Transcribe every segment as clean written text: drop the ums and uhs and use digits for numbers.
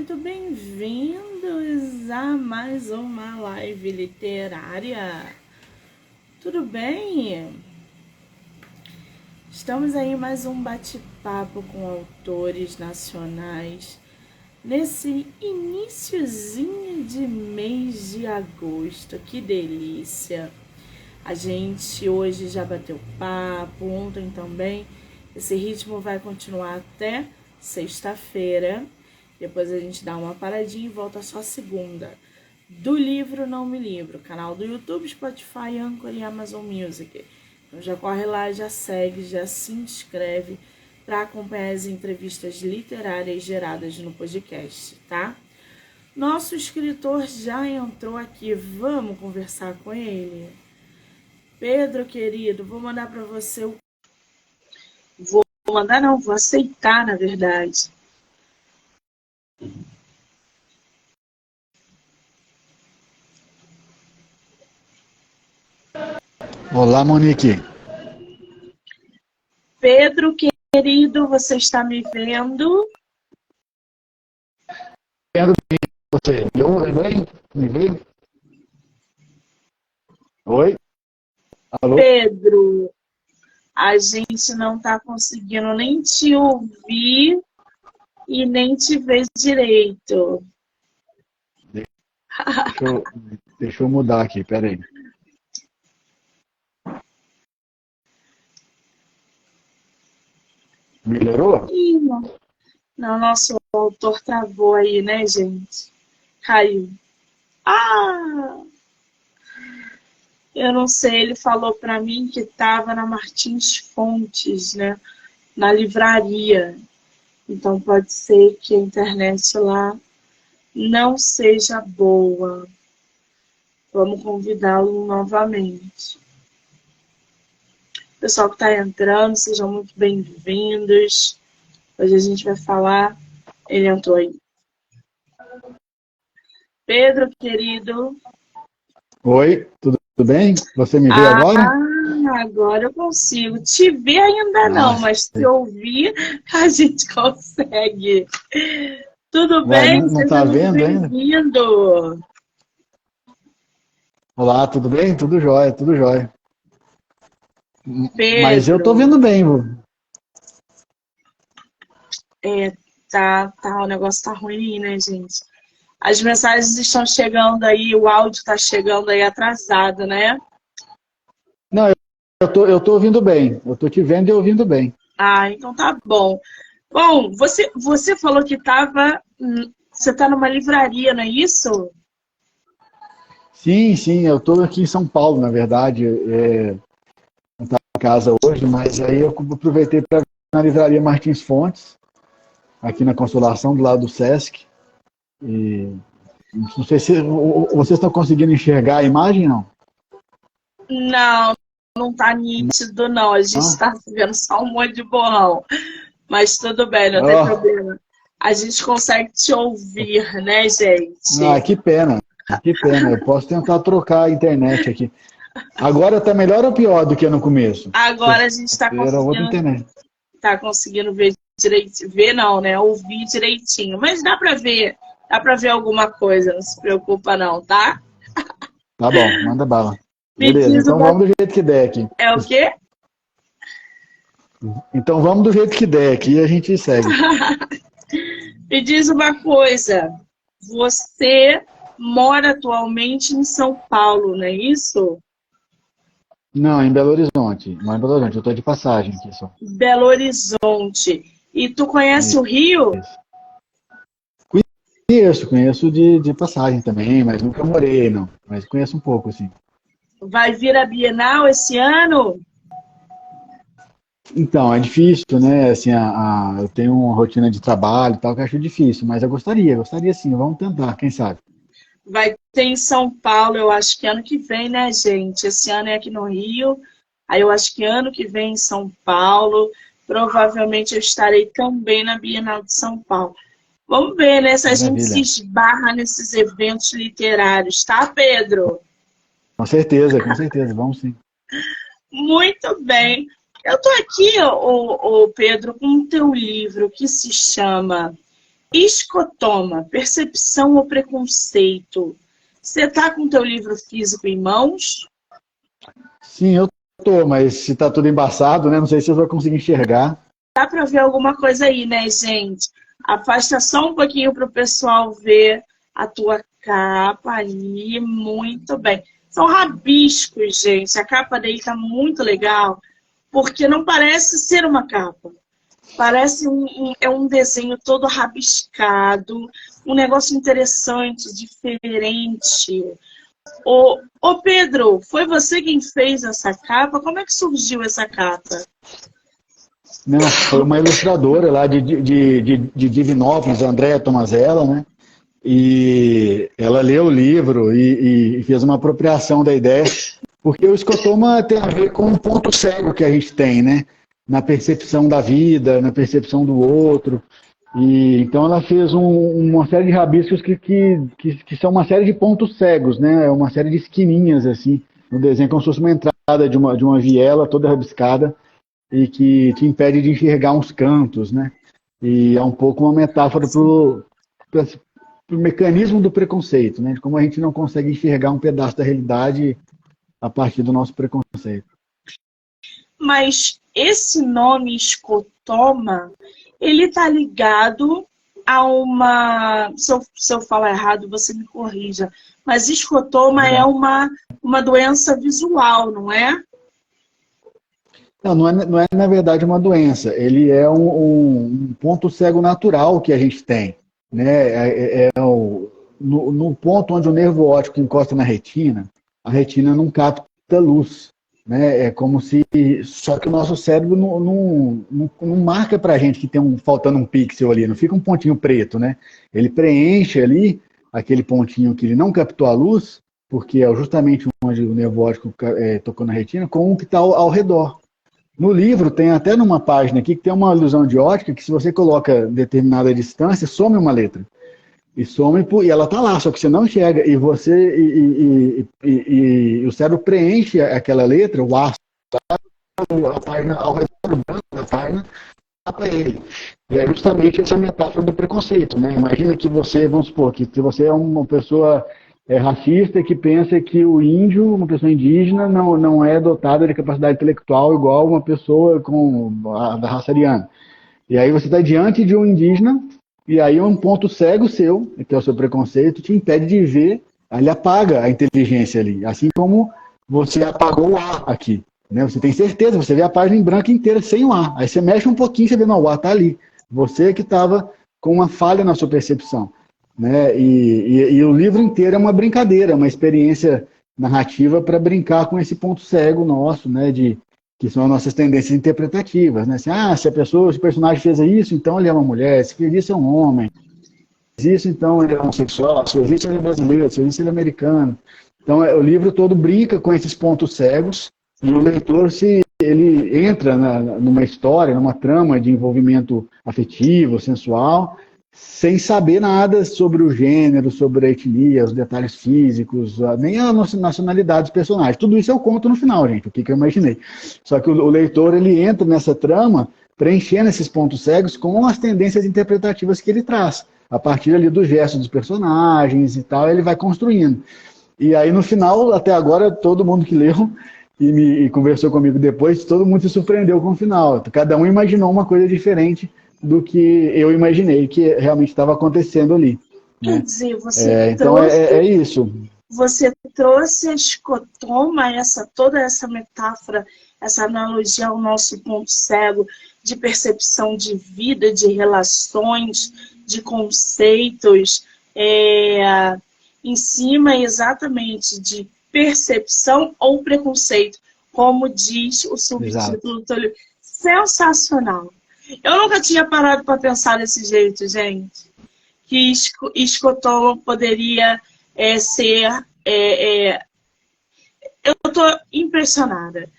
muito bem-vindos a mais uma live literária. Tudo bem? Estamos aí em mais um bate-papo com autores nacionais nesse iniciozinho de mês de agosto. Que delícia! A gente hoje já bateu papo, ontem também. Esse ritmo vai continuar até sexta-feira. Depois a gente dá uma paradinha e volta só segunda. Do Livro Não Me Livro, canal do YouTube, Spotify, Anchor e Amazon Music. Então já corre lá, já segue, já se inscreve para acompanhar as entrevistas literárias geradas no podcast, tá? Nosso escritor já entrou aqui, vamos conversar com ele? Pedro, querido, vou mandar para você o... Vou mandar não, vou aceitar, na verdade. Olá, Monique. Pedro, querido, você está me vendo? Vendo bem você. Me ouve bem? Me vê? Oi? Alô? Pedro, a gente não está conseguindo nem te ouvir e nem te ver direito. Deixa eu mudar aqui, peraí. Melhorou? Ih, não, nosso autor travou aí, né, gente? Caiu. Ah! Eu não sei, ele falou para mim que estava na Martins Fontes, né? Na livraria. Então pode ser que a internet lá não seja boa. Vamos convidá-lo novamente. Pessoal que está entrando, sejam muito bem-vindos. Hoje a gente vai falar... Ele entrou aí. Pedro, querido. Oi, tudo bem? Você me vê agora? Agora eu consigo. Te ver ainda não, mas te ouvir a gente consegue. Tudo Uai, bem? não Seja tá muito vendo ainda? bem-vindo. Olá, tudo bem? Tudo jóia, tudo jóia. Mas eu tô Pedro, vendo bem. o negócio tá ruim, né, gente? As mensagens estão chegando aí, o áudio tá chegando aí atrasado, né? Não, eu tô ouvindo bem. Eu tô te vendo e ouvindo bem. Ah, então tá bom. Bom, você falou que você tá numa livraria, não é isso? Sim, eu tô aqui em São Paulo, na verdade. Não tá em casa hoje, mas aí eu aproveitei para ir na livraria Martins Fontes, aqui na Consolação, do lado do Sesc. E não sei se vocês estão conseguindo enxergar a imagem, não? Não, não tá nítido, não. A gente tá vendo só um monte de borrão. Mas tudo bem, não tem problema. A gente consegue te ouvir, né, gente? Ah, que pena. Que pena. Eu posso tentar trocar a internet aqui. Agora tá melhor ou pior do que no começo? Agora a gente tá Era outra internet. conseguindo ver direitinho. Ver não, né? Ouvir direitinho. Mas dá pra ver. Dá pra ver alguma coisa, não se preocupa não, tá? Tá bom, manda bala. Me Beleza, diz então uma... vamos do jeito que der aqui. É o quê? Então vamos do jeito que der aqui e a gente segue. Me diz uma coisa. Você mora atualmente em São Paulo, não é isso? Não, em Belo Horizonte. Não em Belo Horizonte, eu tô de passagem aqui só. Belo Horizonte. E tu conhece o Rio? Conheço de passagem também, mas nunca morei, não. Mas conheço um pouco, assim. Vai vir a Bienal esse ano? Então, é difícil, né? Assim, eu tenho uma rotina de trabalho e tal que eu acho difícil, mas eu gostaria sim, vamos tentar, quem sabe? Vai ter em São Paulo, eu acho que ano que vem, né, gente? Esse ano é aqui no Rio, aí eu acho que ano que vem em São Paulo. Provavelmente eu estarei também na Bienal de São Paulo. Vamos ver, né, se a gente se Maravilha. esbarra nesses eventos literários, tá, Pedro? Com certeza, vamos sim. Muito bem. Eu tô aqui, o Pedro, com o teu livro que se chama Escotoma, percepção ou preconceito. Você está com o teu livro físico em mãos? Sim, eu tô, mas se tá tudo embaçado, né? Não sei se eu vou conseguir enxergar. Dá para ver alguma coisa aí, né, gente? Afasta só um pouquinho para o pessoal ver a tua capa ali. Muito bem. São rabiscos, gente. A capa dele tá muito legal, porque não parece ser uma capa. Parece é um desenho todo rabiscado, um negócio interessante, diferente. Ô Pedro, foi você quem fez essa capa? Como é que surgiu essa capa? Não, foi uma ilustradora lá de Divinópolis, Andréa Tomazella, né? E ela leu o livro e fez uma apropriação da ideia, porque o escotoma tem a ver com um ponto cego que a gente tem, né? Na percepção da vida, na percepção do outro. E então ela fez uma série de rabiscos que são uma série de pontos cegos, né? Uma série de esquininhas, assim, no desenho, como se fosse uma entrada de uma viela toda rabiscada e que te impede de enxergar uns cantos, né? E é um pouco uma metáfora para o mecanismo do preconceito, né? De como a gente não consegue enxergar um pedaço da realidade a partir do nosso preconceito. Mas esse nome escotoma, ele está ligado a uma... Se eu falar errado, você me corrija. Mas escotoma é uma doença visual, não é? Não é na verdade uma doença. Ele é um ponto cego natural que a gente tem, né? No ponto onde o nervo óptico encosta na retina, a retina não capta luz, né? É como se... Só que o nosso cérebro não marca pra gente que tem faltando um pixel ali, não fica um pontinho preto, né? Ele preenche ali aquele pontinho que ele não captou a luz, porque é justamente onde o nervo óptico tocou na retina, com o que está ao redor. No livro tem até numa página aqui que tem uma ilusão de ótica que se você coloca determinada distância, some uma letra. E ela está lá, só que você não enxerga. E o cérebro preenche aquela letra, o aço, a página, ao redor do branco da página, para ele. E é justamente essa metáfora do preconceito, né? Imagina que você, vamos supor, que você é uma pessoa racista que pensa que o índio, uma pessoa indígena, não é dotada de capacidade intelectual igual uma pessoa da raça ariana. E aí você está diante de um indígena, e aí um ponto cego seu, que é o seu preconceito, te impede de ver, ele apaga a inteligência ali, assim como você apagou o A aqui. Né? Você tem certeza, você vê a página em branco inteira sem o A. Aí você mexe um pouquinho, você vê, não, o A está ali. Você que estava com uma falha na sua percepção. Né? E o livro inteiro é uma brincadeira, uma experiência narrativa para brincar com esse ponto cego nosso, né? Que são as nossas tendências interpretativas. Né? Assim, se o personagem fez isso, então ele é uma mulher, se fez isso é um homem, se fez isso, então ele é homossexual, se fez isso ele é brasileiro, se fez isso ele é americano. Então o livro todo brinca com esses pontos cegos e o leitor, ele entra numa história, numa trama de envolvimento afetivo, sensual, sem saber nada sobre o gênero, sobre a etnia, os detalhes físicos, nem a nacionalidade dos personagens. Tudo isso eu conto no final, gente, o que eu imaginei. Só que o leitor, ele entra nessa trama preenchendo esses pontos cegos com as tendências interpretativas que ele traz. A partir ali dos gestos dos personagens e tal, ele vai construindo. E aí, no final, até agora, todo mundo que leu e conversou comigo depois, todo mundo se surpreendeu com o final. Cada um imaginou uma coisa diferente do que eu imaginei que realmente estava acontecendo ali. Né? Quer dizer, você então é isso. Você trouxe a escotoma, toda essa metáfora, essa analogia ao nosso ponto cego de percepção de vida, de relações, de conceitos, em cima exatamente de percepção ou preconceito, como diz o subtítulo do livro. Sensacional! Eu nunca tinha parado para pensar desse jeito, gente. Que escotoma poderia ser... Eu estou impressionada.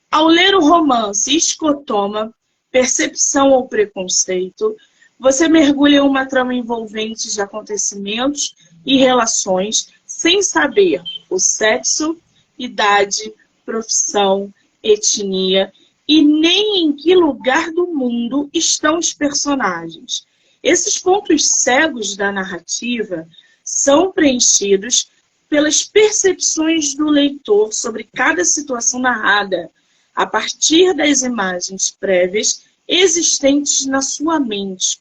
Ao ler o romance Escotoma, Percepção ou Preconceito, você mergulha em uma trama envolvente de acontecimentos e relações sem saber o sexo, idade, profissão, etnia e nem em que lugar do mundo estão os personagens. Esses pontos cegos da narrativa são preenchidos pelas percepções do leitor sobre cada situação narrada, a partir das imagens prévias existentes na sua mente,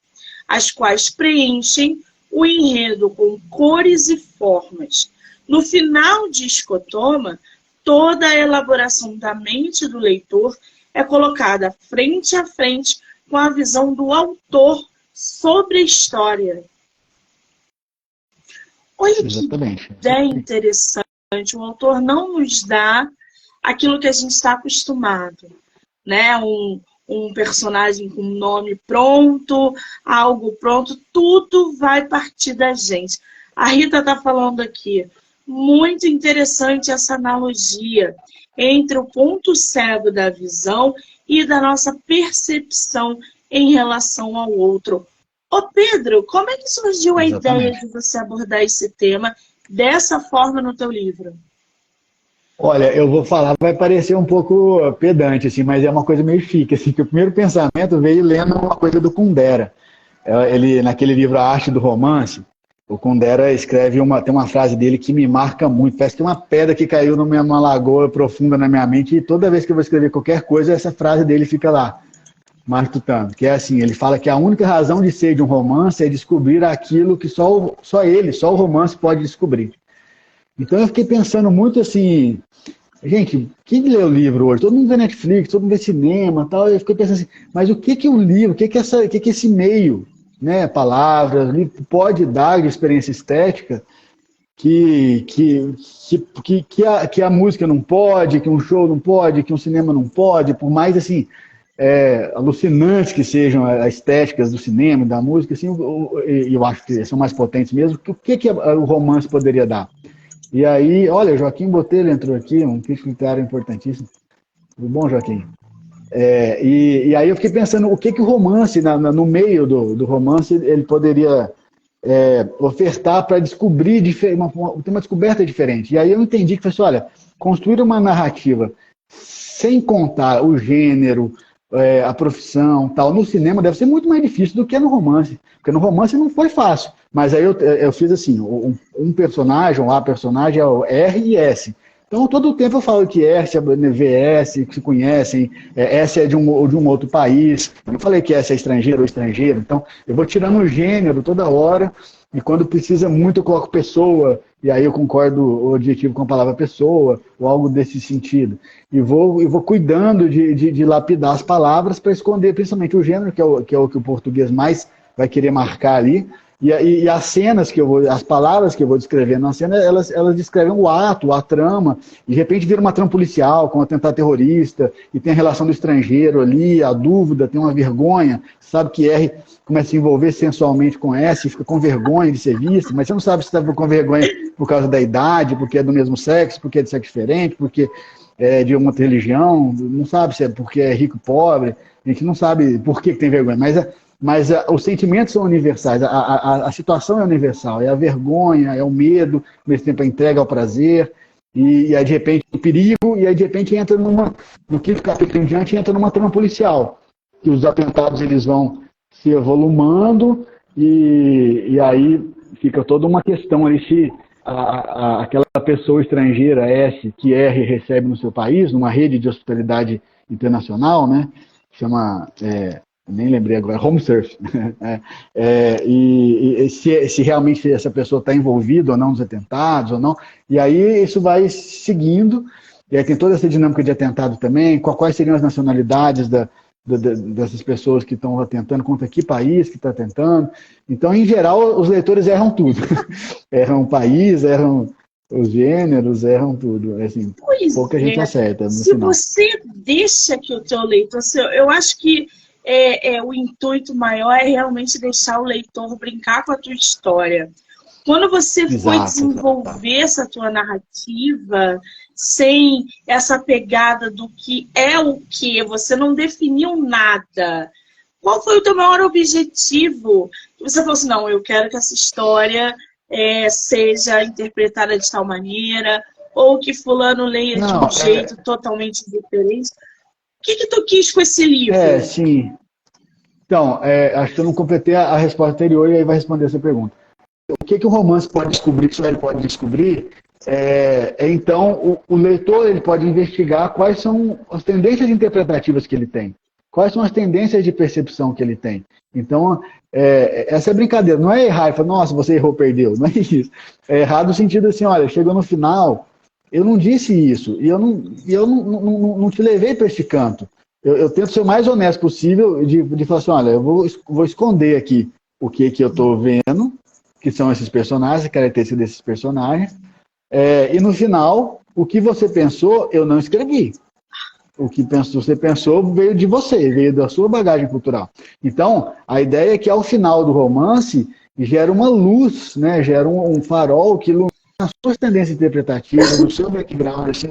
as quais preenchem o enredo com cores e formas. No final de Escotoma, toda a elaboração da mente do leitor é colocada frente a frente com a visão do autor sobre a história. Olha Exatamente. que ideia interessante. O autor não nos dá aquilo que a gente está acostumado, né? Um personagem com nome pronto, algo pronto, tudo vai partir da gente. A Rita está falando aqui, muito interessante essa analogia entre o ponto cego da visão e da nossa percepção em relação ao outro. Ô Pedro, como é que surgiu a ideia de você abordar esse tema dessa forma no teu livro? Olha, eu vou falar, vai parecer um pouco pedante, assim, mas é uma coisa meio chique, assim, que o primeiro pensamento veio lendo uma coisa do Kundera. Ele, naquele livro A Arte do Romance, o Kundera escreve tem uma frase dele que me marca muito, parece que uma pedra que caiu numa lagoa profunda na minha mente, e toda vez que eu vou escrever qualquer coisa, essa frase dele fica lá, matutando, que é assim, ele fala que a única razão de ser de um romance é descobrir aquilo que só o romance pode descobrir. Então eu fiquei pensando muito assim, gente, quem lê o livro hoje? Todo mundo vê Netflix, todo mundo vê cinema, tal. Eu fiquei pensando assim, mas o que o livro, o que esse meio, né, palavras, pode dar de experiência estética que a música não pode, que um show não pode, que um cinema não pode, por mais assim alucinantes que sejam as estéticas do cinema, da música, assim, eu acho que são mais potentes mesmo. O que o romance poderia dar? E aí, olha, Joaquim Botelho entrou aqui, um crítico literário importantíssimo. Tudo bom, Joaquim? E aí eu fiquei pensando, o que o romance, no meio do romance, ele poderia ofertar para descobrir ter uma descoberta diferente. E aí eu entendi que, assim, olha, construir uma narrativa sem contar o gênero, a profissão, tal, no cinema deve ser muito mais difícil do que no romance. Porque no romance não foi fácil. Mas aí eu fiz assim, um personagem, a personagem é o R e S. Então, todo o tempo eu falo que S é VS, que se conhecem, S é de um outro país. Eu não falei que S é estrangeiro ou estrangeiro. Então, eu vou tirando o gênero toda hora, e quando precisa muito eu coloco pessoa, e aí eu concordo o objetivo com a palavra pessoa, ou algo desse sentido. E vou cuidando de lapidar as palavras para esconder principalmente o gênero, que é o que o português mais vai querer marcar ali. E as cenas as palavras que eu vou descrever na cena, elas descrevem o ato, a trama, e de repente vira uma trama policial, com um atentado terrorista, e tem a relação do estrangeiro ali, a dúvida, tem uma vergonha, sabe que R começa a se envolver sensualmente com S, fica com vergonha de ser visto, mas você não sabe se está com vergonha por causa da idade, porque é do mesmo sexo, porque é de sexo diferente, porque é de uma outra religião, não sabe se é porque é rico e pobre, a gente não sabe por que tem vergonha, mas os sentimentos são universais, a situação é universal, é a vergonha, é o medo, ao mesmo tempo a entrega ao prazer, e aí de repente o perigo, e aí de repente entra no quinto capítulo em diante, entra numa trama policial, que os atentados eles vão se evolumando, e aí fica toda uma questão ali se aquela pessoa estrangeira S que R recebe no seu país, numa rede de hospitalidade internacional, né, que chama... nem lembrei agora, home surf, e se realmente essa pessoa está envolvida ou não nos atentados ou não, e aí isso vai seguindo, e aí tem toda essa dinâmica de atentado também, quais seriam as nacionalidades dessas pessoas que estão atentando, contra que país que está atentando. Então, em geral, os leitores erram tudo, erram o país, erram os gêneros, erram tudo, assim, pouca gente acerta no final. Se você deixa que o teu leitor, eu acho que o intuito maior é realmente deixar o leitor brincar com a tua história. Quando você foi desenvolver essa tua narrativa sem essa pegada do que é o que, você não definiu nada. Qual foi o teu maior objetivo? Você falou assim, não, eu quero que essa história seja interpretada de tal maneira, ou que fulano leia de um jeito totalmente diferente. O que tu quis com esse livro? Sim. Então, acho que eu não completei a resposta anterior e aí vai responder essa pergunta. O que o romance pode descobrir, só ele pode descobrir, então o leitor ele pode investigar quais são as tendências interpretativas que ele tem, quais são as tendências de percepção que ele tem. Então, essa é a brincadeira, não é errar e falar, nossa, você errou, perdeu, não é isso. É errar no sentido assim, olha, chegou no final, eu não disse isso, e eu não te levei para este canto. Eu tento ser o mais honesto possível de falar assim, olha, eu vou esconder aqui o que eu estou vendo, que são esses personagens, a característica desses personagens, e no final, o que você pensou, eu não escrevi. O que você pensou veio de você, veio da sua bagagem cultural. Então, a ideia é que ao final do romance, gera uma luz, né, gera um farol que ilumina as suas tendências interpretativas, o seu background, assim,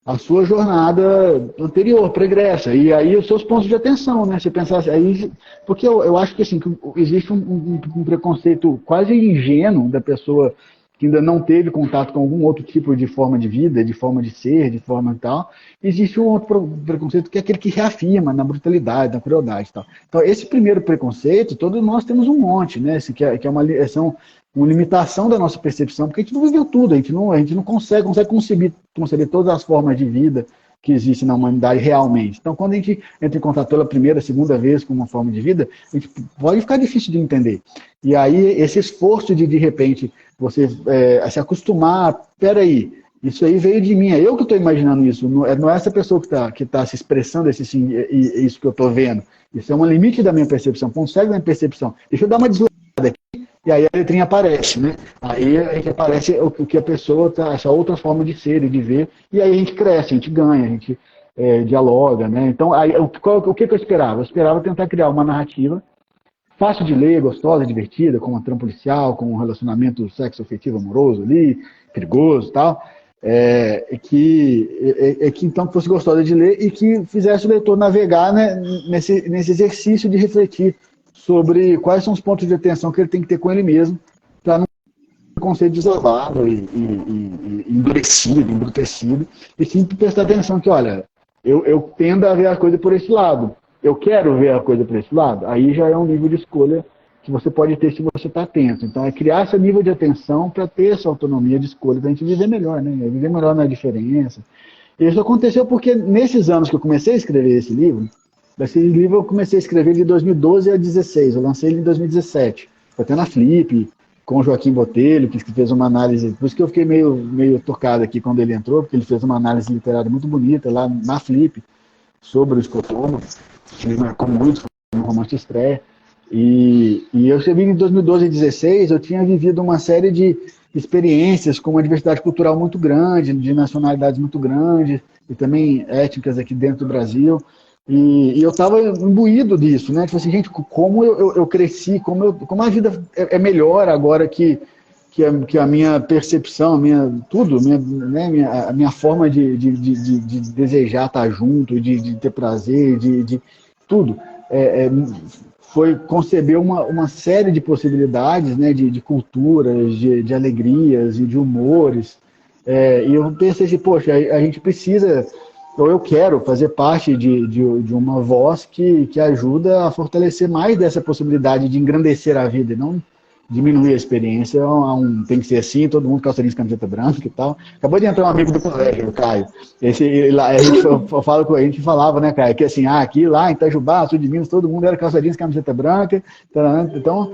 a sua jornada anterior, pregressa, e aí os seus pontos de atenção, né? Você pensar assim, aí, porque eu acho que assim, que existe um preconceito quase ingênuo da pessoa que ainda não teve contato com algum outro tipo de forma de vida, de forma de ser, de forma e tal. Existe um outro preconceito que é aquele que reafirma na brutalidade, na crueldade e tal. Então, esse primeiro preconceito, todos nós temos um monte, né? Esse que é uma limitação da nossa percepção, porque a gente não viveu tudo, a gente não consegue conceber todas as formas de vida que existem na humanidade realmente. Então, quando a gente entra em contato pela primeira, segunda vez com uma forma de vida, a gente pode ficar difícil de entender. E aí, esse esforço de repente, você se acostumar, peraí, isso aí veio de mim, é eu que estou imaginando isso, não é essa pessoa que tá se expressando isso que eu estou vendo. Isso é um limite da minha percepção, ponto cego da minha percepção. Deixa eu dar uma deslocada aqui, e aí a letrinha aparece, né? Aí a gente aparece o que a pessoa tá, essa outra forma de ser e de ver, e aí a gente cresce, a gente ganha, a gente dialoga, né? Então, aí, o que eu esperava? Eu esperava tentar criar uma narrativa fácil de ler, gostosa, divertida, com uma trama policial, com um relacionamento sexo-afetivo amoroso ali, perigoso e tal, que então fosse gostosa de ler e que fizesse o leitor navegar, né, nesse exercício de refletir sobre quais são os pontos de atenção que ele tem que ter com ele mesmo para não ter um conceito desolado e endurecido, embrutecido, e sim prestar atenção que, olha, eu tendo a ver a coisa por esse lado. Eu quero ver a coisa por esse lado. Aí já é um nível de escolha que você pode ter se você está atento. Então, é criar esse nível de atenção para ter essa autonomia de escolha, para a gente viver melhor, né? Viver melhor na diferença. E isso aconteceu porque nesses anos que eu comecei a escrever esse livro eu comecei a escrever de 2012 a 2016. Eu lancei ele em 2017. Foi até na Flip, com o Joaquim Botelho, que fez uma análise. Por isso que eu fiquei meio tocado aqui quando ele entrou, porque ele fez uma análise literária muito bonita lá na Flip sobre o Escotomo, que me marcou muito, foi um romance de estreia. E eu escrevi em 2012 e 2016, eu tinha vivido uma série de experiências com uma diversidade cultural muito grande, de nacionalidades muito grandes, e também étnicas aqui dentro do Brasil. E eu estava imbuído disso, né? Tipo assim, gente, como eu cresci, como a vida é melhor agora que a minha percepção, a minha forma de desejar estar junto, de ter prazer, de tudo. Foi conceber uma série de possibilidades, né, de culturas, de alegrias e de humores. E eu pensei assim, poxa, a gente precisa, ou eu quero fazer parte de uma voz que ajuda a fortalecer mais dessa possibilidade de engrandecer a vida, e não diminuir a experiência. Tem que ser assim, todo mundo calça jeans, camiseta branca e tal. Acabou de entrar um amigo do colégio, o Caio. A gente falava, né, Caio, que assim, aqui, lá em Itajubá, sul de Minas, todo mundo era calça jeans, camiseta branca. Então,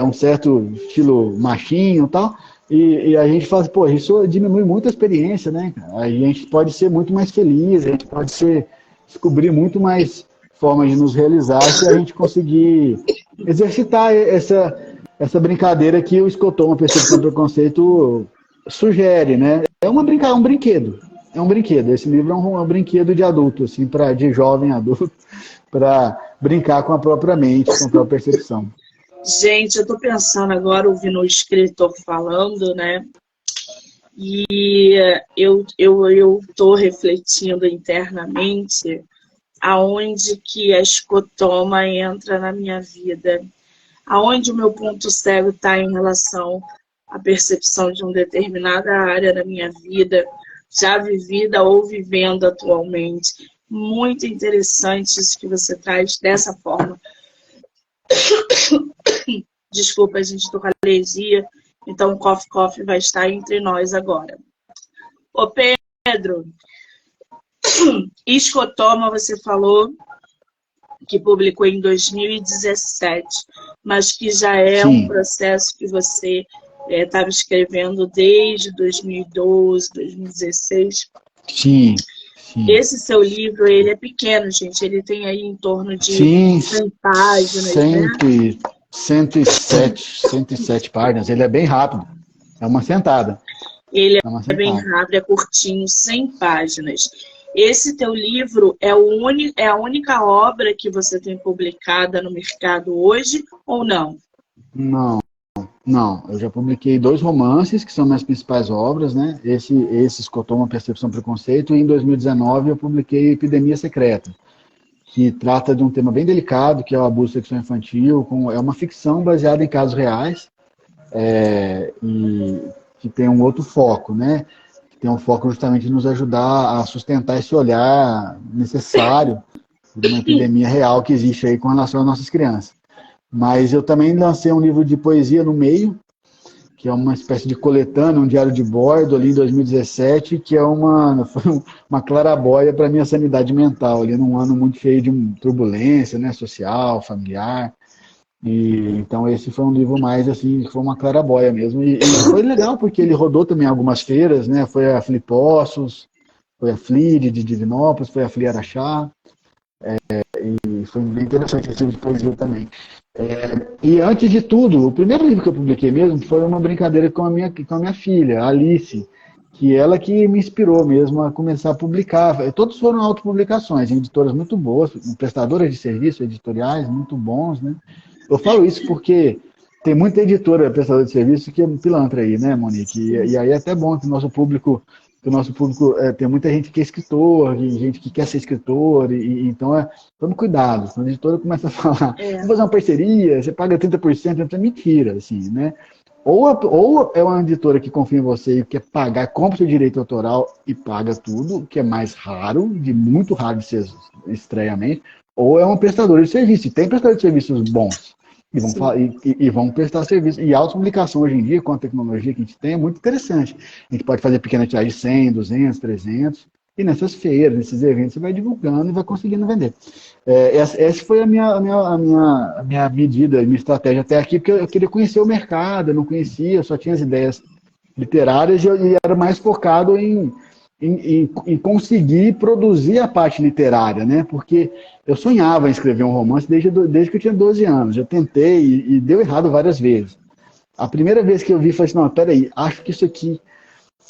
um certo estilo machinho e tal. E a gente fala, pô, isso diminui muito a experiência, né? A gente pode ser muito mais feliz, a gente pode descobrir muito mais formas de nos realizar se a gente conseguir exercitar essa brincadeira que o Escotomo, Percepção do Preconceito, sugere, né? É um brinquedo. É um brinquedo. Esse livro é um brinquedo de adulto, assim, de jovem adulto, para brincar com a própria mente, com a própria percepção. Gente, eu estou pensando agora, ouvindo o escritor falando, né? E eu estou refletindo internamente aonde que a escotoma entra na minha vida, aonde o meu ponto cego está em relação à percepção de uma determinada área da minha vida, já vivida ou vivendo atualmente. muito interessante isso que você traz dessa forma. Desculpa, a gente tô com alergia, então o Coffee vai estar entre nós agora. Ô Pedro, Escotoma, você falou que publicou em 2017, mas que já é um processo que você estava escrevendo desde 2012, 2016. Sim. Esse seu livro, ele é pequeno, gente. Ele tem aí em torno de 100 páginas, né? 107 páginas. Ele é bem rápido. É uma sentada. Ele é bem rápido, é curtinho, 100 páginas. Esse teu livro é a única obra que você tem publicada no mercado hoje ou não? Não. Eu já publiquei 2 romances, que são minhas principais obras, né? Esse Escotoma, Percepção e Preconceito, e em 2019 eu publiquei Epidemia Secreta, que trata de um tema bem delicado, que é o abuso sexual infantil. É uma ficção baseada em casos reais, e que tem um outro foco, né? Tem um foco justamente de nos ajudar a sustentar esse olhar necessário de uma epidemia real que existe aí com relação às nossas crianças. Mas eu também lancei um livro de poesia no meio, que é uma espécie de coletânea, um diário de bordo ali em 2017, que é uma clarabóia para a minha sanidade mental, ali num ano muito cheio de turbulência, né, social, familiar. Então esse foi um livro mais assim, foi uma clarabóia mesmo, e foi legal porque ele rodou também algumas feiras, né? Foi a Flipossos, foi a Fli de Divinópolis, foi a Fli Araxá, e foi bem interessante esse livro de poesia também. E antes de tudo, o primeiro livro que eu publiquei mesmo foi uma brincadeira com a minha filha, a Alice, que ela que me inspirou mesmo a começar a publicar. Todos foram autopublicações, em editoras muito boas, prestadoras de serviço, editoriais muito bons, né? Eu falo isso porque tem muita editora, prestadora de serviço, que é pilantra aí, né, Monique? E aí é até bom que o nosso público tem muita gente que é escritor, gente que quer ser escritor, então tome cuidado. Quando a editora começa a falar, vamos fazer uma parceria, você paga 30%, é mentira, assim, né? Ou é uma editora que confia em você e quer pagar, compra o seu direito autoral e paga tudo, que é mais raro, muito raro de ser estranhamente, ou é uma prestadora de serviço. E tem prestadores de serviços bons. E vão prestar serviço. E a autopublicação hoje em dia, com a tecnologia que a gente tem, é muito interessante. A gente pode fazer pequena tiragem de 100, 200, 300, e nessas feiras, nesses eventos, você vai divulgando e vai conseguindo vender. Essa foi a minha medida, a minha estratégia até aqui, porque eu queria conhecer o mercado, eu não conhecia, eu só tinha as ideias literárias e era mais focado em conseguir produzir a parte literária, né? Porque eu sonhava em escrever um romance desde que eu tinha 12 anos. Eu tentei e deu errado várias vezes. A primeira vez que eu vi, falei assim, não, peraí, acho que isso aqui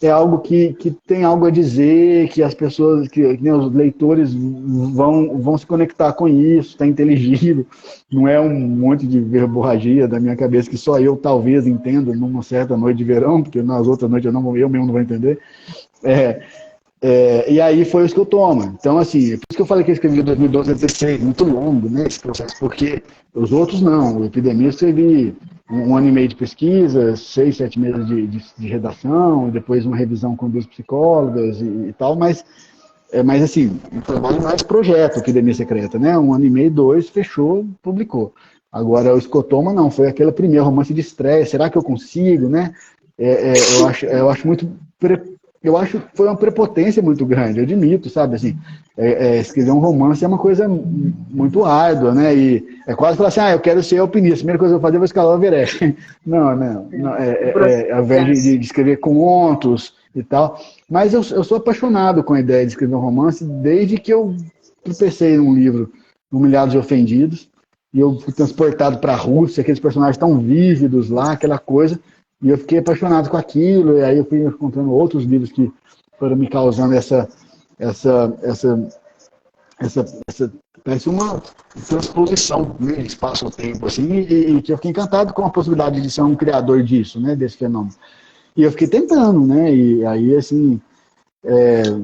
é algo que tem algo a dizer, que as pessoas, que os leitores vão se conectar com isso, está inteligível. Não é um monte de verborragia da minha cabeça que só eu talvez entendo numa certa noite de verão, porque nas outras noites eu mesmo não vou entender. E aí foi o Escotoma. Então, assim, por isso que eu falei que eu escrevi em 2012 a 2016, muito longo, né, esse processo, porque os outros não. O Epidemia eu escrevi 1 ano e meio de pesquisa, 6, 7 meses de redação, depois uma revisão com 2 psicólogas e tal, mas assim, um trabalho mais projeto, Epidemia Secreta, né? 1 ano e meio, 2, fechou, publicou. Agora, o Escotoma não, foi aquele primeiro romance de estreia, será que eu consigo, né? Eu acho muito... Eu acho que foi uma prepotência muito grande, eu admito, sabe, assim, escrever um romance é uma coisa muito árdua, né, e é quase falar assim, eu quero ser alpinista, a primeira coisa que eu vou fazer é escalar o Everest. Não, ao invés de escrever contos e tal, mas eu sou apaixonado com a ideia de escrever um romance desde que eu tropecei num livro, Humilhados e Ofendidos, e eu fui transportado para a Rússia, aqueles personagens tão vívidos lá, aquela coisa. E eu fiquei apaixonado com aquilo, e aí eu fui encontrando outros livros que foram me causando parece uma transposição, né, de espaço-tempo, assim, e que eu fiquei encantado com a possibilidade de ser um criador disso, né, desse fenômeno. E eu fiquei tentando, né, e aí, assim,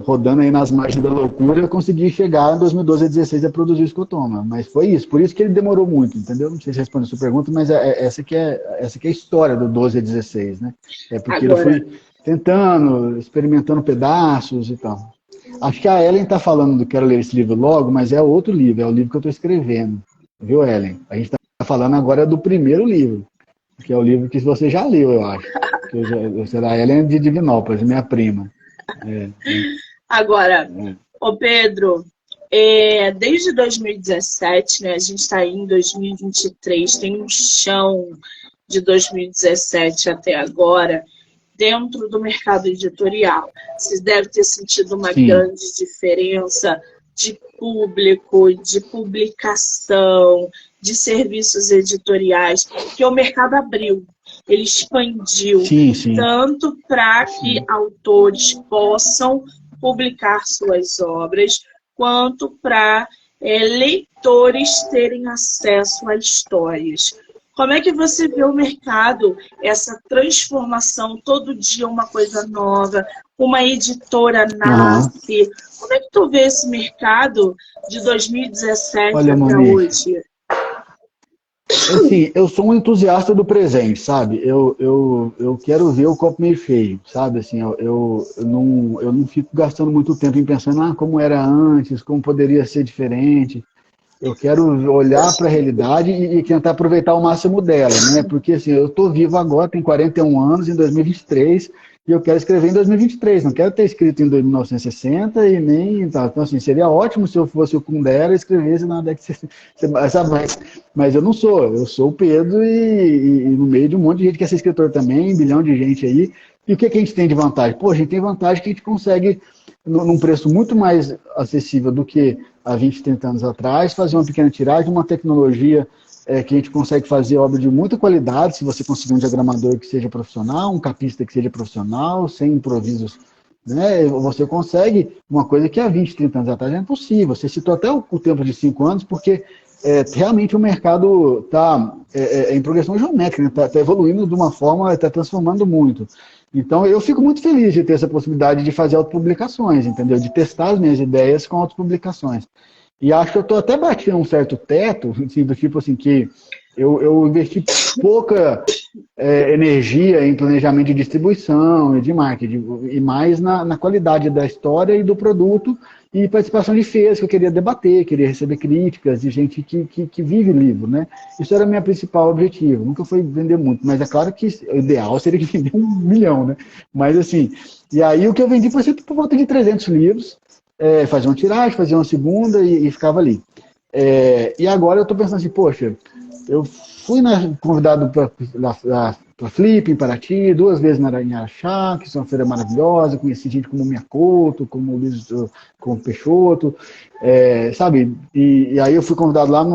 rodando aí nas margens da loucura, eu consegui chegar em 2012 a 2016 a produzir o Escotoma, mas foi isso, por isso que ele demorou muito, entendeu? Não sei se responde a sua pergunta, mas essa que é a história do 12 a 16, né? Porque agora eu fui tentando, experimentando pedaços e tal. Acho que a Ellen está falando do Quero Ler Esse Livro Logo, mas é outro livro, é o livro que eu estou escrevendo. Viu, Ellen? A gente está falando agora do primeiro livro, que é o livro que você já leu, eu acho. Você é da Ellen de Divinópolis, minha prima. É, Agora, ô Pedro, desde 2017, né, a gente está aí em 2023, tem um chão de 2017 até agora dentro do mercado editorial. Vocês devem ter sentido uma sim. grande diferença de público, de publicação, de serviços editoriais, que o mercado abriu, ele expandiu, Sim, sim. tanto para que autores possam publicar suas obras, quanto para leitores terem acesso a histórias. Como é que você vê o mercado, essa transformação, todo dia uma coisa nova, uma editora nasce? Como é que tu vê esse mercado de 2017 Olha, até Monique, hoje? assim, eu sou um entusiasta do presente, sabe? Eu quero ver o copo meio cheio, sabe? Assim, eu não fico gastando muito tempo em pensando como era antes, como poderia ser diferente. Eu quero olhar para a realidade e tentar aproveitar o máximo dela, né? Porque assim, eu estou vivo agora, tenho 41 anos, em 2023, e eu quero escrever em 2023, não quero ter escrito em 1960 e nem tal. Então, assim, seria ótimo se eu fosse o Kundera e escrevesse na década de 60, mas eu não sou, eu sou o Pedro e no meio de um monte de gente que quer ser escritor também, 1 bilhão de gente aí. E o que a gente tem de vantagem? Pô, a gente tem vantagem que a gente consegue, num preço muito mais acessível do que há 20, 30 anos atrás, fazer uma pequena tiragem, uma tecnologia que a gente consegue fazer obra de muita qualidade, se você conseguir um diagramador que seja profissional, um capista que seja profissional, sem improvisos, né? Você consegue uma coisa que há 20, 30 anos atrás é impossível. Você citou até o tempo de 5 anos, porque realmente o mercado está em progressão geométrica, está evoluindo de uma forma, está transformando muito. Então, eu fico muito feliz de ter essa possibilidade de fazer autopublicações, entendeu? De testar as minhas ideias com autopublicações. E acho que eu estou até batendo um certo teto, assim, do tipo assim, que eu investi pouca energia em planejamento de distribuição e de marketing, e mais na qualidade da história e do produto, e participação de feiras que eu queria debater, queria receber críticas de gente que vive livro, né? Isso era o meu principal objetivo. Nunca foi vender muito, mas é claro que o ideal seria que vender 1 milhão, né? Mas assim, e aí o que eu vendi foi sempre por volta de 300 livros, fazia uma tiragem, fazia uma segunda e ficava ali. E agora eu estou pensando assim, poxa, eu fui convidado para Flip, em Paraty, 2 vezes na Araxá, que é uma feira maravilhosa, conheci gente como Miyakoto, como Luiz, como Peixoto, sabe? E aí eu fui convidado lá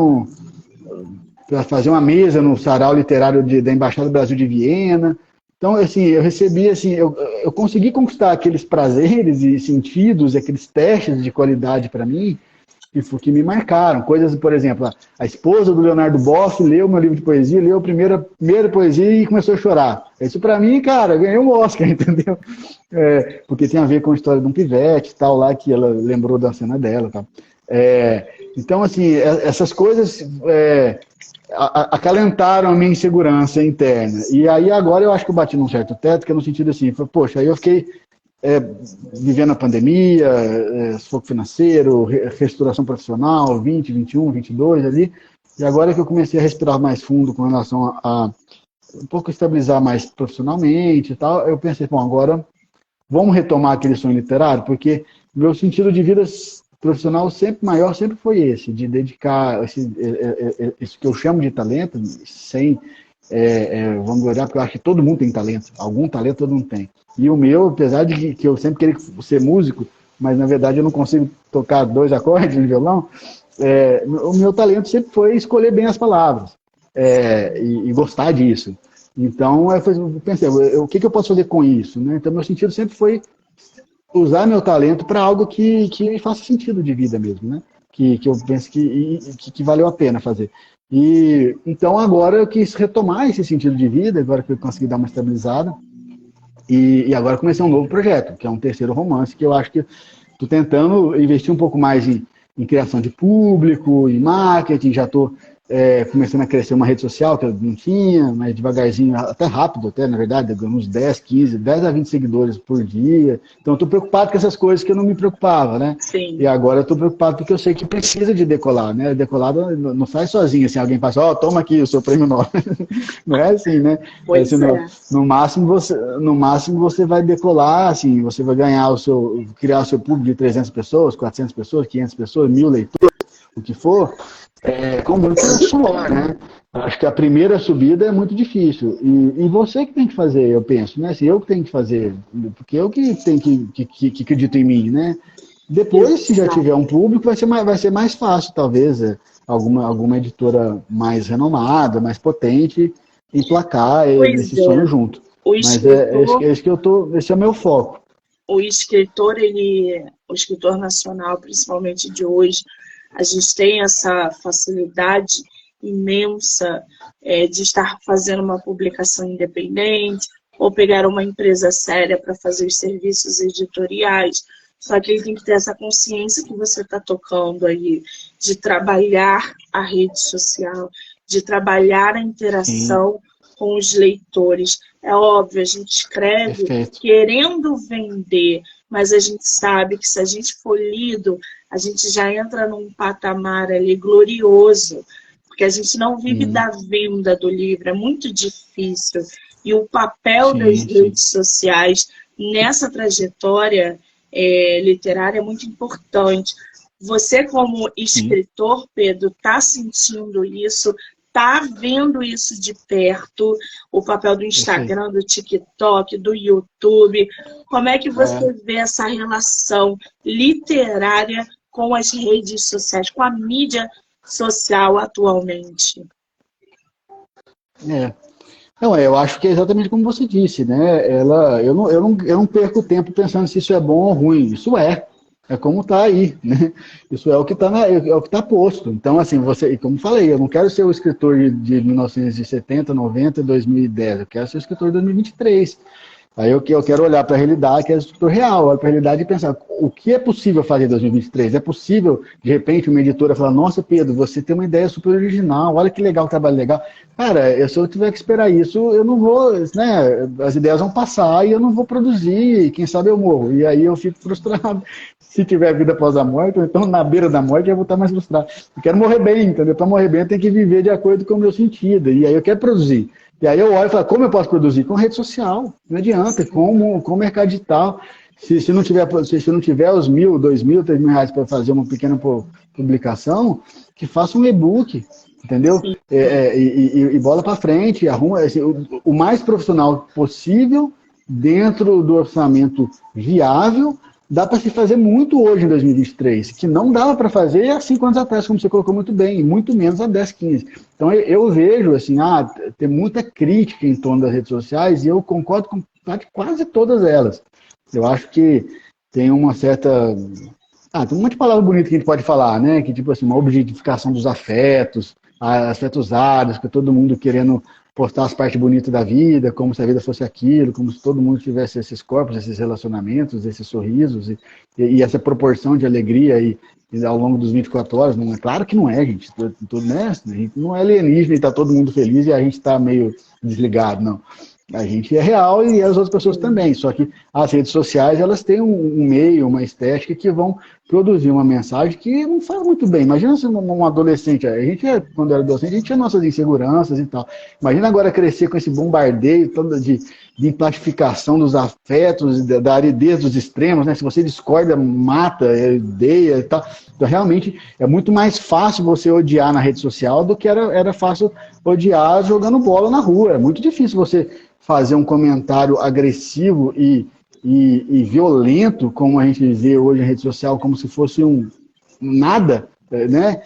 para fazer uma mesa no sarau literário da Embaixada do Brasil de Viena. Então, assim, eu recebi, assim, eu consegui conquistar aqueles prazeres e sentidos, aqueles testes de qualidade para mim, que me marcaram. Coisas, por exemplo, a esposa do Leonardo Boff leu meu livro de poesia, leu a primeira poesia e começou a chorar. Isso para mim, cara, ganhei um Oscar, entendeu? Porque tem a ver com a história de um pivete e tal, lá que ela lembrou da cena dela e tal. Então, assim, essas coisas acalentaram a minha insegurança interna. E aí agora eu acho que eu bati num certo teto, que é no sentido assim, poxa, aí eu fiquei vivendo a pandemia, sufoco financeiro, reestruturação profissional, 20, 21, 22 ali, e agora que eu comecei a respirar mais fundo com relação a um pouco estabilizar mais profissionalmente e tal, eu pensei, bom, agora vamos retomar aquele sonho literário, porque meu sentido de vida profissional sempre foi esse, de dedicar isso que eu chamo de talento, sem vangloriar, porque eu acho que todo mundo tem talento, algum talento todo mundo tem. E o meu, apesar de que eu sempre queria ser músico, mas na verdade eu não consigo tocar 2 acordes no violão, o meu talento sempre foi escolher bem as palavras e gostar disso. Então eu pensei, o que eu posso fazer com isso? Né? Então meu sentido sempre foi usar meu talento para algo que me faça sentido de vida mesmo, né? Que eu penso que valeu a pena fazer. E então agora eu quis retomar esse sentido de vida, agora que eu consegui dar uma estabilizada, e agora comecei um novo projeto, que é um terceiro romance, que eu acho que estou tentando investir um pouco mais em criação de público, em marketing, já estou começando a crescer uma rede social que eu não tinha, mas devagarzinho, até rápido, até, na verdade, uns 10, 15, 10 a 20 seguidores por dia. Então, eu estou preocupado com essas coisas que eu não me preocupava, né? Sim. E agora eu estou preocupado porque eu sei que precisa de decolar, né? Decolar não sai sozinho, assim, alguém passa, toma aqui o seu prêmio Nobel. Não é assim, né? Pois Assim, é. no máximo você vai decolar, assim, você vai criar o seu público de 300 pessoas, 400 pessoas, 500 pessoas, 1000 leitores, o que for, com muito suor, né? Acho que a primeira subida é muito difícil. E você que tem que fazer, eu penso, né? Assim, eu que tenho que fazer, porque eu que tenho que acredito em mim, né? Depois, se já tiver um público, vai ser mais fácil, talvez, alguma editora mais renomada, mais potente, emplacar Pois esse sonho é. junto. O Mas escritor, esse é o meu foco. o escritor nacional, principalmente de hoje, a gente tem essa facilidade imensa de estar fazendo uma publicação independente ou pegar uma empresa séria para fazer os serviços editoriais. Só que ele tem que ter essa consciência que você está tocando aí, de trabalhar a rede social, de trabalhar a Sim, interação com os leitores. É óbvio, a gente escreve perfeito. querendo vender, mas a gente sabe que se a gente for lido, a gente já entra num patamar ali glorioso, porque a gente não vive Sim, da venda do livro, é muito difícil. E o papel das sim, sim. redes sociais nessa trajetória literária é muito importante. Você, como Sim, escritor, Pedro, está sentindo isso, está vendo isso de perto, o papel do eu sei. Instagram, do TikTok, do YouTube. Como é que É, você vê essa relação literária com as redes sociais, com a mídia social atualmente? é. Não, eu acho que é exatamente como você disse, né? Eu não perco tempo pensando se isso é bom ou ruim. Isso é como está aí, né? Isso é o que está é o que tá posto. Então, assim, e como falei, eu não quero ser o escritor de 1970, 90, 2010. Eu quero ser o escritor de 2023. Aí eu quero olhar para a realidade, que é o escritor real, olhar para a realidade e pensar, o que é possível fazer em 2023? É possível, de repente, uma editora falar, nossa, Pedro, você tem uma ideia super original, olha que legal, trabalho legal. Cara, se eu tiver que esperar isso, eu não vou, né, as ideias vão passar e eu não vou produzir, e quem sabe eu morro. E aí eu fico frustrado. Se tiver vida após a morte, ou então na beira da morte, eu vou estar mais frustrado. Eu quero morrer bem, entendeu? Para morrer bem, eu tenho que viver de acordo com o meu sentido. E aí eu quero produzir. E aí eu olho e falo, como eu posso produzir? Com rede social, não adianta, com mercado digital. Se não tiver os 1.000, 2.000, 3.000 reais para fazer uma pequena publicação, que faça um e-book, entendeu? Sim. E bola para frente, arruma assim, o mais profissional possível, dentro do orçamento viável. Dá para se fazer muito hoje em 2023, que não dava para fazer há 5 anos atrás, como você colocou muito bem, e muito menos há 10, 15. Então eu vejo assim, tem muita crítica em torno das redes sociais e eu concordo com quase todas elas. Eu acho que tem uma certa. Tem um monte de palavra bonita que a gente pode falar, né? Que tipo assim, uma objetificação dos afetos, afetos áreas, que todo mundo querendo postar as partes bonitas da vida, como se a vida fosse aquilo, como se todo mundo tivesse esses corpos, esses relacionamentos, esses sorrisos e essa proporção de alegria e ao longo dos 24 horas. Não é claro que não é, gente. Tudo, né? A gente não é alienígena e está todo mundo feliz e a gente está meio desligado, não. A gente é real e as outras pessoas também, só que as redes sociais elas têm um meio, uma estética que vão produzir uma mensagem que não faz muito bem. Imagina se um adolescente, quando era adolescente, a gente tinha nossas inseguranças e tal. Imagina agora crescer com esse bombardeio todo de plastificação dos afetos, da aridez dos extremos, né? Se você discorda, mata, odeia e tal. Então, realmente, é muito mais fácil você odiar na rede social do que era fácil odiar jogando bola na rua. É muito difícil você fazer um comentário agressivo e violento, como a gente vê hoje na rede social, como se fosse um nada, né?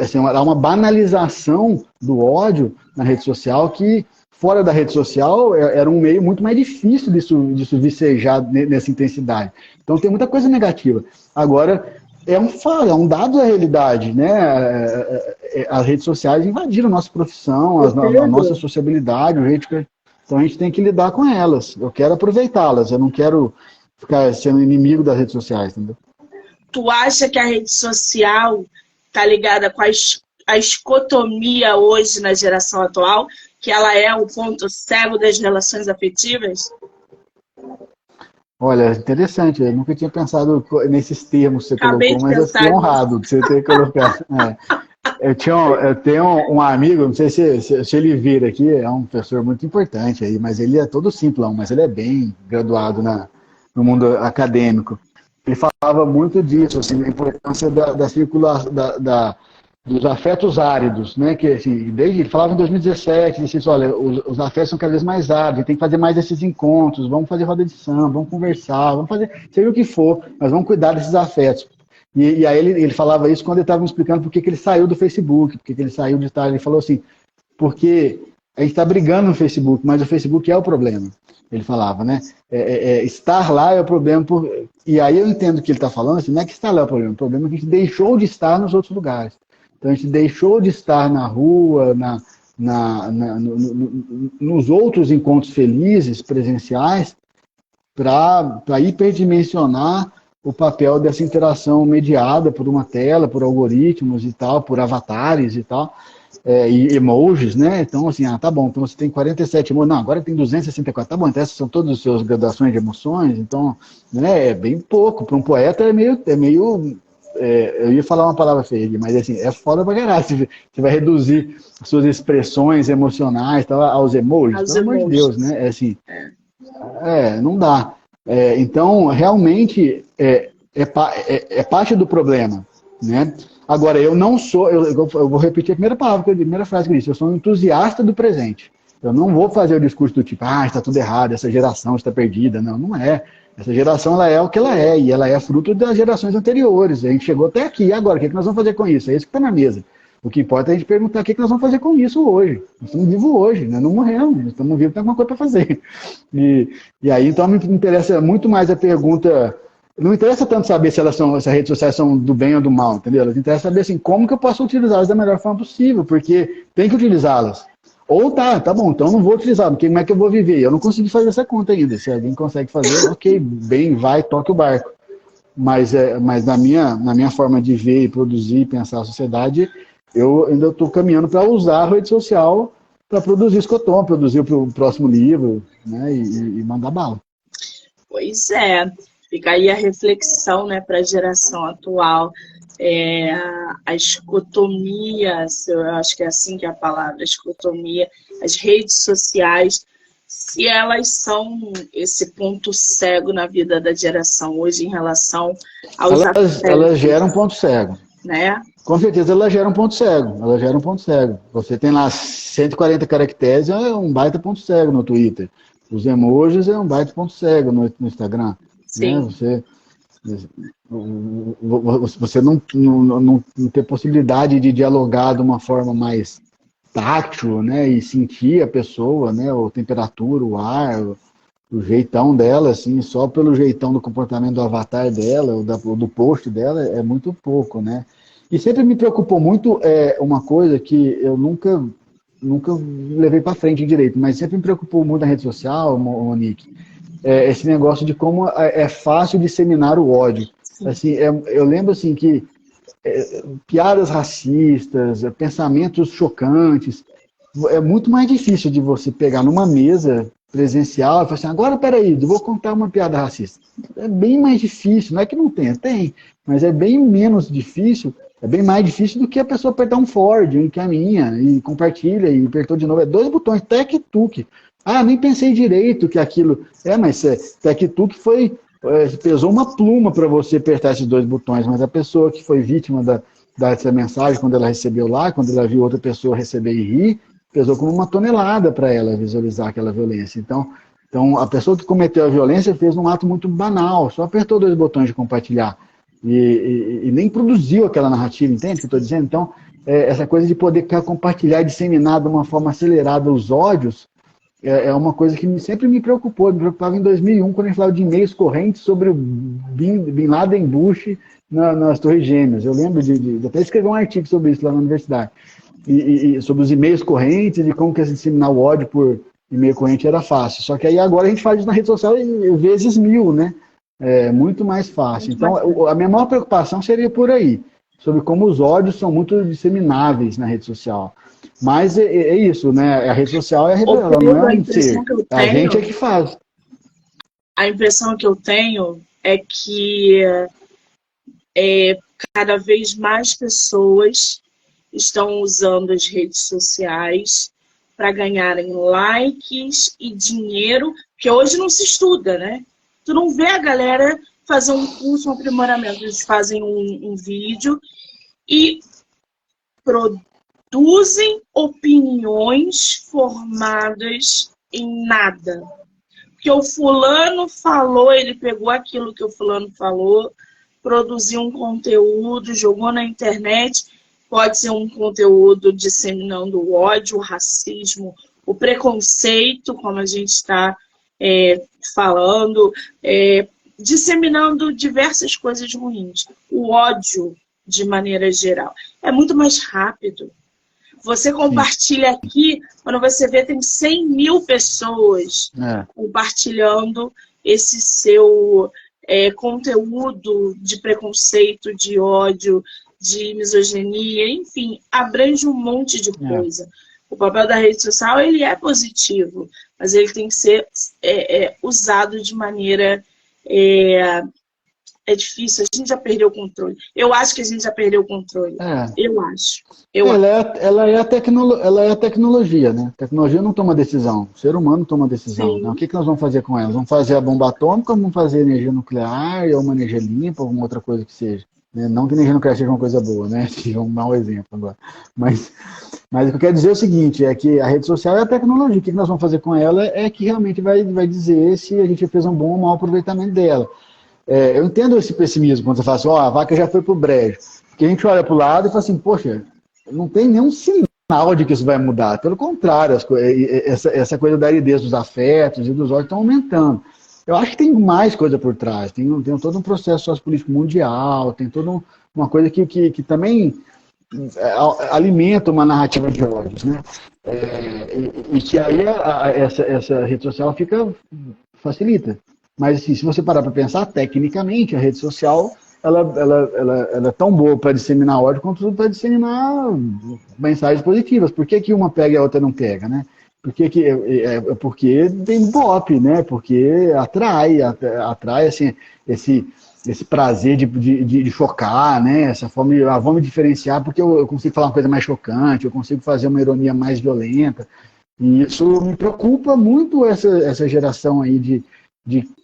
Assim, há uma banalização do ódio na rede social que, fora da rede social, era um meio muito mais difícil disso vicejar nessa intensidade. Então tem muita coisa negativa. Agora, é um dado da realidade, né? As redes sociais invadiram a nossa profissão, a nossa Pedro, sociabilidade, o jeito que. Então a gente tem que lidar com elas. Eu quero aproveitá-las, eu não quero ficar sendo inimigo das redes sociais, entendeu? tu acha que a rede social está ligada com a escotomia hoje na geração atual, que ela é o ponto cego das relações afetivas? Olha, interessante, eu nunca tinha pensado nesses termos que você Acabei colocou, de mas eu fiquei pensar nisso. honrado de você ter colocado. Eu tenho um amigo, não sei se ele vir aqui, é um professor muito importante aí, mas ele é todo simplão, mas ele é bem graduado no mundo acadêmico. Ele falava muito disso, assim, a importância da circulação, dos afetos áridos, né? Que, assim, desde, ele falava em 2017, ele disse assim, olha, os afetos são cada vez mais áridos, tem que fazer mais esses encontros, vamos fazer roda de samba, vamos conversar, vamos fazer, seja o que for, mas vamos cuidar desses afetos. E aí ele falava isso quando ele estava me explicando por que ele saiu do Facebook, por que ele saiu de estar, ele falou assim, porque a gente está brigando no Facebook, mas o Facebook é o problema. Ele falava, né? Estar lá é o problema. E aí eu entendo o que ele está falando, assim, não é que estar lá é o problema é que a gente deixou de estar nos outros lugares. Então a gente deixou de estar na rua, nos outros encontros felizes, presenciais, para hiperdimensionar o papel dessa interação mediada por uma tela, por algoritmos e tal, por avatares e tal, e emojis, né? Então, assim, tá bom, então você tem 47 emojis, não, agora tem 264, tá bom, então essas são todas as suas graduações de emoções, então, né, é bem pouco, para um poeta é meio eu ia falar uma palavra feia, mas assim, é foda pra caralho, você vai reduzir suas expressões emocionais tal, aos emojis, As pelo amor de emojis. Deus, né? Não dá. Então, realmente, é parte do problema, né? Agora, eu não sou, eu vou repetir a primeira frase que eu disse, eu sou um entusiasta do presente. Eu não vou fazer o discurso do tipo, está tudo errado, essa geração está perdida. Não, não é. Essa geração, ela é o que ela é, e ela é fruto das gerações anteriores. A gente chegou até aqui, e agora, o que nós vamos fazer com isso? É isso que está na mesa. O que importa é a gente perguntar o que nós vamos fazer com isso hoje. Nós estamos vivos hoje, nós não morremos, nós estamos vivos, tem alguma coisa para fazer. E aí, então, me interessa muito mais a pergunta. Não interessa tanto saber se as redes sociais são do bem ou do mal, entendeu? Elas interessa saber assim, como que eu posso utilizá-las da melhor forma possível, porque tem que utilizá-las. Ou tá bom, então eu não vou utilizar, porque como é que eu vou viver? Eu não consegui fazer essa conta ainda. Se alguém consegue fazer, ok, bem, vai, toque o barco. Mas na minha forma de ver e produzir e pensar a sociedade, eu ainda estou caminhando para usar a rede social para produzir escotom, produzir o próximo livro, né, e mandar bala. Pois é, fica aí a reflexão, né, para a geração atual. A escotomia, eu acho que é assim que é a palavra, escotomia, as redes sociais, se elas são esse ponto cego na vida da geração hoje em relação aos afetos. Elas geram um ponto cego. Né? Com certeza ela gera um ponto cego. Você tem lá 140 caracteres, é um baita ponto cego no Twitter. Os emojis é um baita ponto cego no Instagram. Sim. Né? Você não ter possibilidade de dialogar de uma forma mais tátil, né, e sentir a pessoa, né, a temperatura, o ar, o jeitão dela, assim, só pelo jeitão do comportamento do avatar dela, ou do post dela, é muito pouco, né. E sempre me preocupou muito uma coisa que eu nunca levei para frente direito, mas sempre me preocupou muito na rede social, Monique, esse negócio de como é fácil disseminar o ódio. Assim, eu lembro assim que piadas racistas, pensamentos chocantes, é muito mais difícil de você pegar numa mesa presencial e falar assim, agora peraí, eu vou contar uma piada racista. É bem mais difícil, não é que não tenha, tem, mas é bem menos difícil, é bem mais difícil do que a pessoa apertar um forward, encaminha e compartilha e apertou de novo. É 2 botões, tec-tuc. Nem pensei direito que aquilo... mas tec-tuc pesou uma pluma para você apertar esses 2 botões, mas a pessoa que foi vítima dessa mensagem, quando ela recebeu lá, quando ela viu outra pessoa receber e rir, pesou como uma tonelada para ela visualizar aquela violência. Então, a pessoa que cometeu a violência fez um ato muito banal, só apertou 2 botões de compartilhar e nem produziu aquela narrativa, entende o que eu estou dizendo? Então, essa coisa de poder compartilhar e disseminar de uma forma acelerada os ódios é uma coisa que sempre me preocupou. Me preocupava em 2001, quando a gente falava de e-mails correntes sobre o Bin Laden Bush nas Torres Gêmeas. Eu lembro de até escrever um artigo sobre isso lá na universidade. E sobre os e-mails correntes e como que disseminar o ódio por e-mail corrente era fácil. Só que aí agora a gente faz isso na rede social vezes 1000, né? É muito mais fácil. Então, a minha maior preocupação seria por aí. sobre como os ódios são muito dissemináveis na rede social. Mas é isso, né? A rede social Ô, ela não Pedro, é a um impressão ser. que eu A gente é tenho, que faz. a impressão que eu tenho é que cada vez mais pessoas estão usando as redes sociais para ganharem likes e dinheiro, que hoje não se estuda, né? Tu não vê a galera fazer um curso, um aprimoramento. Eles fazem um vídeo e produzem opiniões formadas em nada. Porque o fulano falou, ele pegou aquilo que o fulano falou, produziu um conteúdo, jogou na internet, pode ser um conteúdo disseminando o ódio, o racismo, o preconceito, como a gente está falando, disseminando diversas coisas ruins. O ódio, de maneira geral, é muito mais rápido. Você compartilha aqui, quando você vê, tem 100 mil pessoas compartilhando esse seu conteúdo de preconceito, de ódio, de misoginia, enfim, abrange um monte de coisa. O papel da rede social, ele é positivo, mas ele tem que ser usado de maneira... É difícil, a gente já perdeu o controle. Eu acho que a gente já perdeu o controle. Eu acho. Ela é a tecnologia, né? A tecnologia não toma decisão, o ser humano toma decisão. Né? O que nós vamos fazer com ela? Vamos fazer a bomba atômica, vamos fazer energia nuclear, ou uma energia limpa, ou alguma outra coisa que seja. Não que energia nuclear seja uma coisa boa, né? Um mau exemplo agora. Mas o que eu quero dizer é o seguinte, é que a rede social é a tecnologia. O que nós vamos fazer com ela é que realmente vai dizer se a gente fez um bom ou mau aproveitamento dela. Eu entendo esse pessimismo, quando você fala assim, a vaca já foi pro brejo. Porque a gente olha pro lado e fala assim, poxa, não tem nenhum sinal de que isso vai mudar. Pelo contrário, essa coisa da aridez dos afetos e dos ódios estão aumentando. Eu acho que tem mais coisa por trás. Tem todo um processo sociopolítico mundial, tem toda uma coisa que também alimenta uma narrativa de ódios, né? E que aí essa rede social facilita. Mas assim, se você parar para pensar, tecnicamente, a rede social ela é tão boa para disseminar ódio quanto para disseminar mensagens positivas. Por que uma pega e a outra não pega, né? Porque tem Ibope, né? Porque atrai assim, esse prazer de chocar, né? Essa forma de vamos diferenciar porque eu consigo falar uma coisa mais chocante, eu consigo fazer uma ironia mais violenta. E isso me preocupa muito essa geração aí de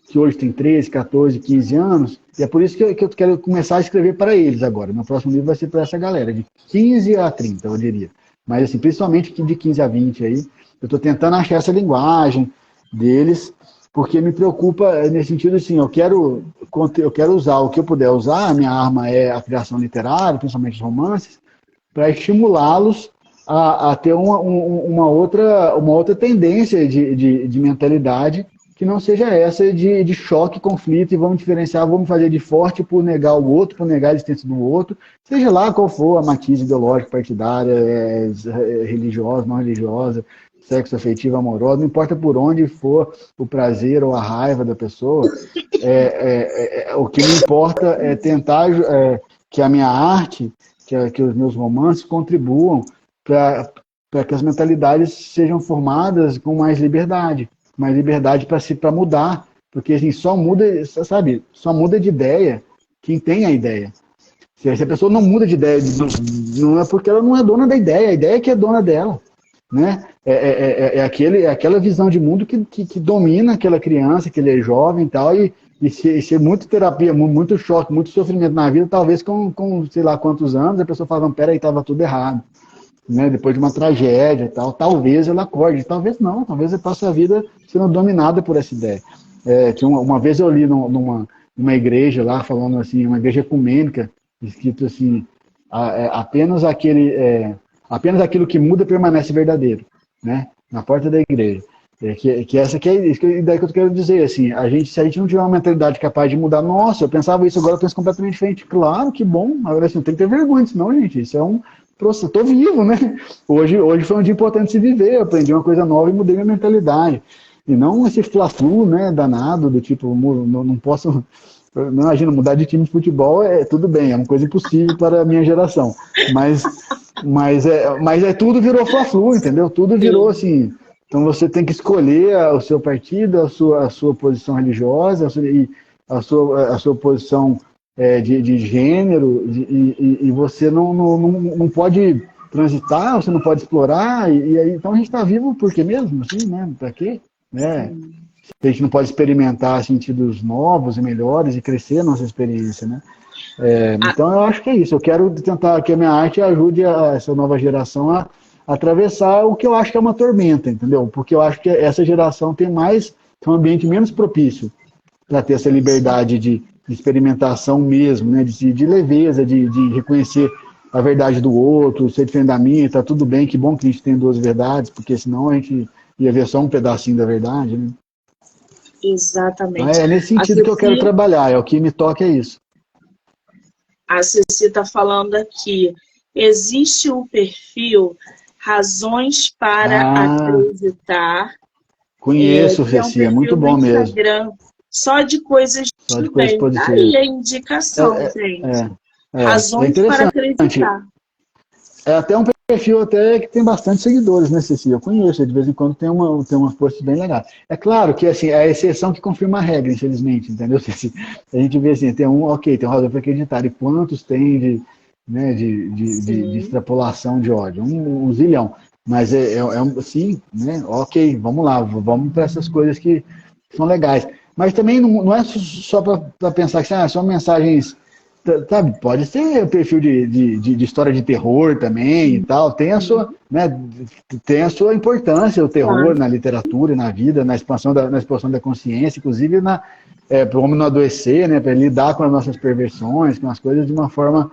que hoje tem 13, 14, 15 anos, e é por isso que eu quero começar a escrever para eles agora. Meu próximo livro vai ser para essa galera, de 15 a 30, eu diria. Mas, assim, principalmente de 15 a 20 aí, eu estou tentando achar essa linguagem deles, porque me preocupa nesse sentido, assim, eu quero usar o que eu puder usar, a minha arma é a criação literária, principalmente os romances, para estimulá-los a ter uma outra tendência de mentalidade que não seja essa de choque, conflito, e vamos diferenciar, vamos fazer de forte por negar o outro, por negar a existência do outro, seja lá qual for a matiz ideológica, partidária, religiosa, não religiosa, sexo afetivo, amoroso, não importa por onde for o prazer ou a raiva da pessoa, o que me importa é tentar que a minha arte, que os meus romances contribuam para que as mentalidades sejam formadas com mais liberdade para mudar, porque assim, só muda de ideia quem tem a ideia. Se a pessoa não muda de ideia, não é porque ela não é dona da ideia, a ideia é que é dona dela, né? Aquela visão de mundo que domina aquela criança, aquele jovem e tal, e se muito terapia, muito choque, muito sofrimento na vida, talvez com sei lá quantos anos, a pessoa fala, peraí, estava tudo errado. Né, depois de uma tragédia e tal, talvez ela acorde, talvez não, talvez ela passe a vida sendo dominada por essa ideia. Uma vez eu li numa igreja lá, falando assim, uma igreja ecumênica, escrito assim, apenas aquilo que muda permanece verdadeiro, né, na porta da igreja. Essa que é isso que eu quero dizer, assim, se a gente não tiver uma mentalidade capaz de mudar, nossa, eu pensava isso, agora eu penso completamente diferente, claro, que bom, agora assim, não tem que ter vergonha, senão, gente, isso é estou vivo, né? Hoje foi um dia importante se viver, eu aprendi uma coisa nova e mudei minha mentalidade. E não esse fla-flu, né, danado, do tipo, não posso Não imagina, mudar de time de futebol tudo bem, é uma coisa impossível para a minha geração. Mas tudo virou Fla-Flu, entendeu? Tudo virou assim. Então você tem que escolher o seu partido, a sua posição religiosa, a sua posição de gênero, e você não pode transitar, você não pode explorar, e aí, então a gente está vivo por quê mesmo? Assim, né? Para quê? Né? A gente não pode experimentar sentidos novos e melhores e crescer a nossa experiência, né? Então eu acho que é isso. Eu quero tentar que a minha arte ajude essa nova geração a atravessar o que eu acho que é uma tormenta, entendeu? Porque eu acho que essa geração tem um ambiente menos propício para ter essa liberdade de experimentação mesmo, né? De leveza, de reconhecer a verdade do outro, ser diferente da minha, tá tudo bem, que bom que a gente tem duas verdades, porque senão a gente ia ver só um pedacinho da verdade, né? Exatamente. É nesse sentido que eu quero trabalhar, o que me toca é isso. A Ceci está falando aqui, existe um perfil Razões para Acreditar. Conheço, Ceci, é muito bom mesmo. Só de coisas positivas. Daí a indicação, gente. Razões para acreditar. É até um perfil até que tem bastante seguidores, né, Ceci? Eu conheço, de vez em quando tem umas posts bem legais. É claro que assim, é a exceção que confirma a regra, infelizmente, entendeu, Ceci? A gente vê assim, tem uma razão para acreditar, e quantos tem de extrapolação de ódio? Um zilhão. Mas sim, né? Ok, vamos lá, vamos para essas coisas que são legais. Mas também não é só para pensar que são mensagens. Sabe, pode ser perfil de história de terror também e tal. Tem a sua, né, tem a sua importância, o terror na literatura e na vida, na expansão da consciência, inclusive para o homem não adoecer, né, para lidar com as nossas perversões, com as coisas de uma forma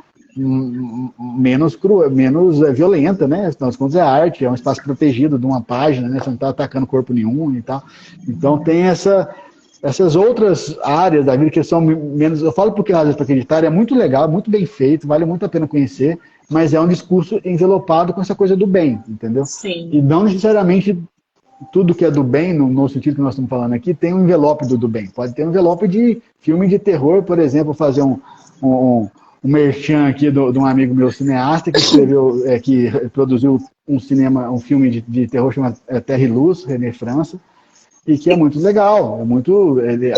menos crua, menos violenta, né? Afinal de contas é arte, é um espaço protegido de uma página, né? Você não está atacando corpo nenhum e tal. Então tem essas outras áreas da vida que são menos... Eu falo porque Razões para Acreditar é muito legal, muito bem feito, vale muito a pena conhecer, mas é um discurso envelopado com essa coisa do bem, entendeu? Sim. E não necessariamente tudo que é do bem, no sentido que nós estamos falando aqui, tem um envelope do bem. Pode ter um envelope de filme de terror, por exemplo, fazer um merchan aqui de um amigo meu cineasta que escreveu, que produziu um filme de terror chamado Terra e Luz, René França, e que é muito legal, ele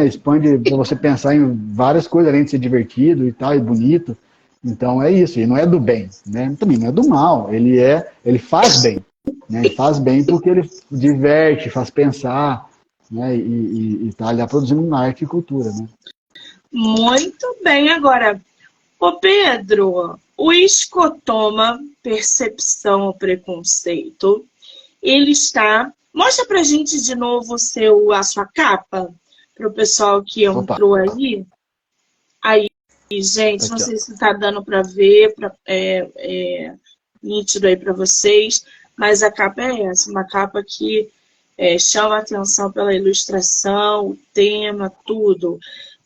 expande para você pensar em várias coisas, além de ser divertido e tal, e bonito. Então é isso, e não é do bem, né? Também não é do mal, ele faz bem, né? Ele faz bem porque ele diverte, faz pensar, né? E tá ali produzindo arte e cultura, né? Muito bem, agora, Pedro, o escotoma, percepção ao preconceito, ele está... Mostra pra gente de novo a sua capa, para o pessoal que entrou aí. Aí, gente, aqui, não sei se está dando para ver, nítido aí para vocês, mas a capa é essa, uma capa que chama a atenção pela ilustração, o tema, tudo.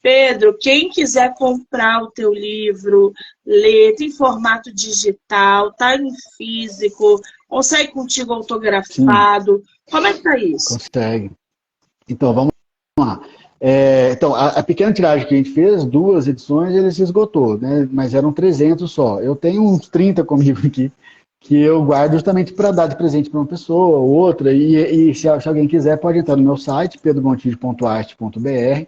Pedro, quem quiser comprar o teu livro, ler, tem formato digital, tá em físico, consegue contigo autografado. Sim. Como é que tá isso? Consegue. Então, vamos lá. Então, a pequena tiragem que a gente fez, 2 edições, ele se esgotou, né? Mas eram 300 só. Eu tenho uns 30 comigo aqui, que eu guardo justamente para dar de presente para uma pessoa ou outra. E se alguém quiser, pode entrar no meu site, pedrogontijo.arte.br,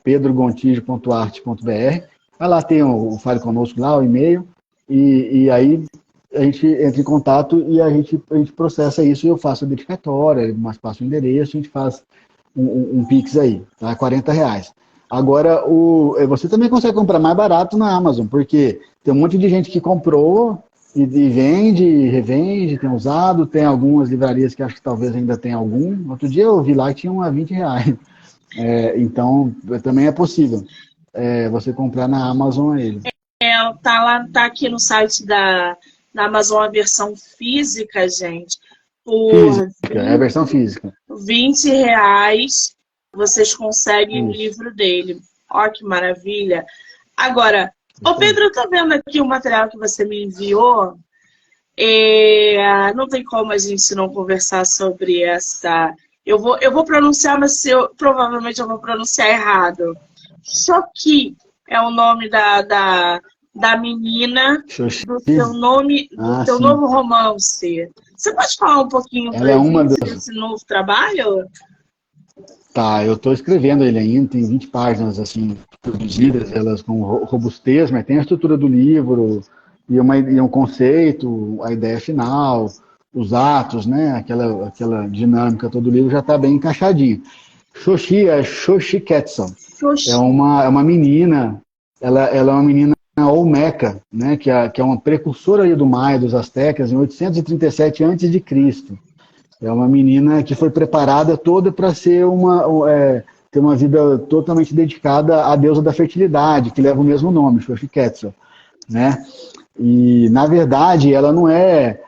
pedrogontijo.arte.br. Lá tem o Fale Conosco, lá, o e-mail, e aí a gente entra em contato e a gente processa isso e eu faço a dedicatória, mas passo o endereço, a gente faz um Pix aí, tá? R$40. Agora, você também consegue comprar mais barato na Amazon, porque tem um monte de gente que comprou e vende, revende, tem usado, tem algumas livrarias que acho que talvez ainda tem algum. Outro dia eu vi lá que tinha R$20. Então, também é possível você comprar na Amazon ele. Tá aqui no site da Amazon a versão física, gente. É a versão física. R$20, vocês conseguem o livro dele. Ó, que maravilha. Agora, Pedro, eu tô vendo aqui o material que você me enviou. Não tem como a gente não conversar sobre essa... Eu vou pronunciar, mas provavelmente eu vou pronunciar errado. Shoki é o nome da menina Xoxi. do teu nome, do teu Sim. novo romance. Você pode falar um pouquinho Ela é pra uma gente das... desse novo trabalho? Tá, eu estou escrevendo ele ainda, tem 20 páginas assim, produzidas, elas com robustez, mas tem a estrutura do livro, e um conceito, a ideia final, os atos, né? Aquela dinâmica todo o livro já está bem encaixadinho. Xoxi Quetzal. É Xoxi. uma menina, ela é uma menina olmeca, né? Que é uma precursora aí do Maia, dos astecas, em 837 a.C. É uma menina que foi preparada toda para ser ter uma vida totalmente dedicada à deusa da fertilidade, que leva o mesmo nome, Xochiquetzal, né? E, na verdade, ela não é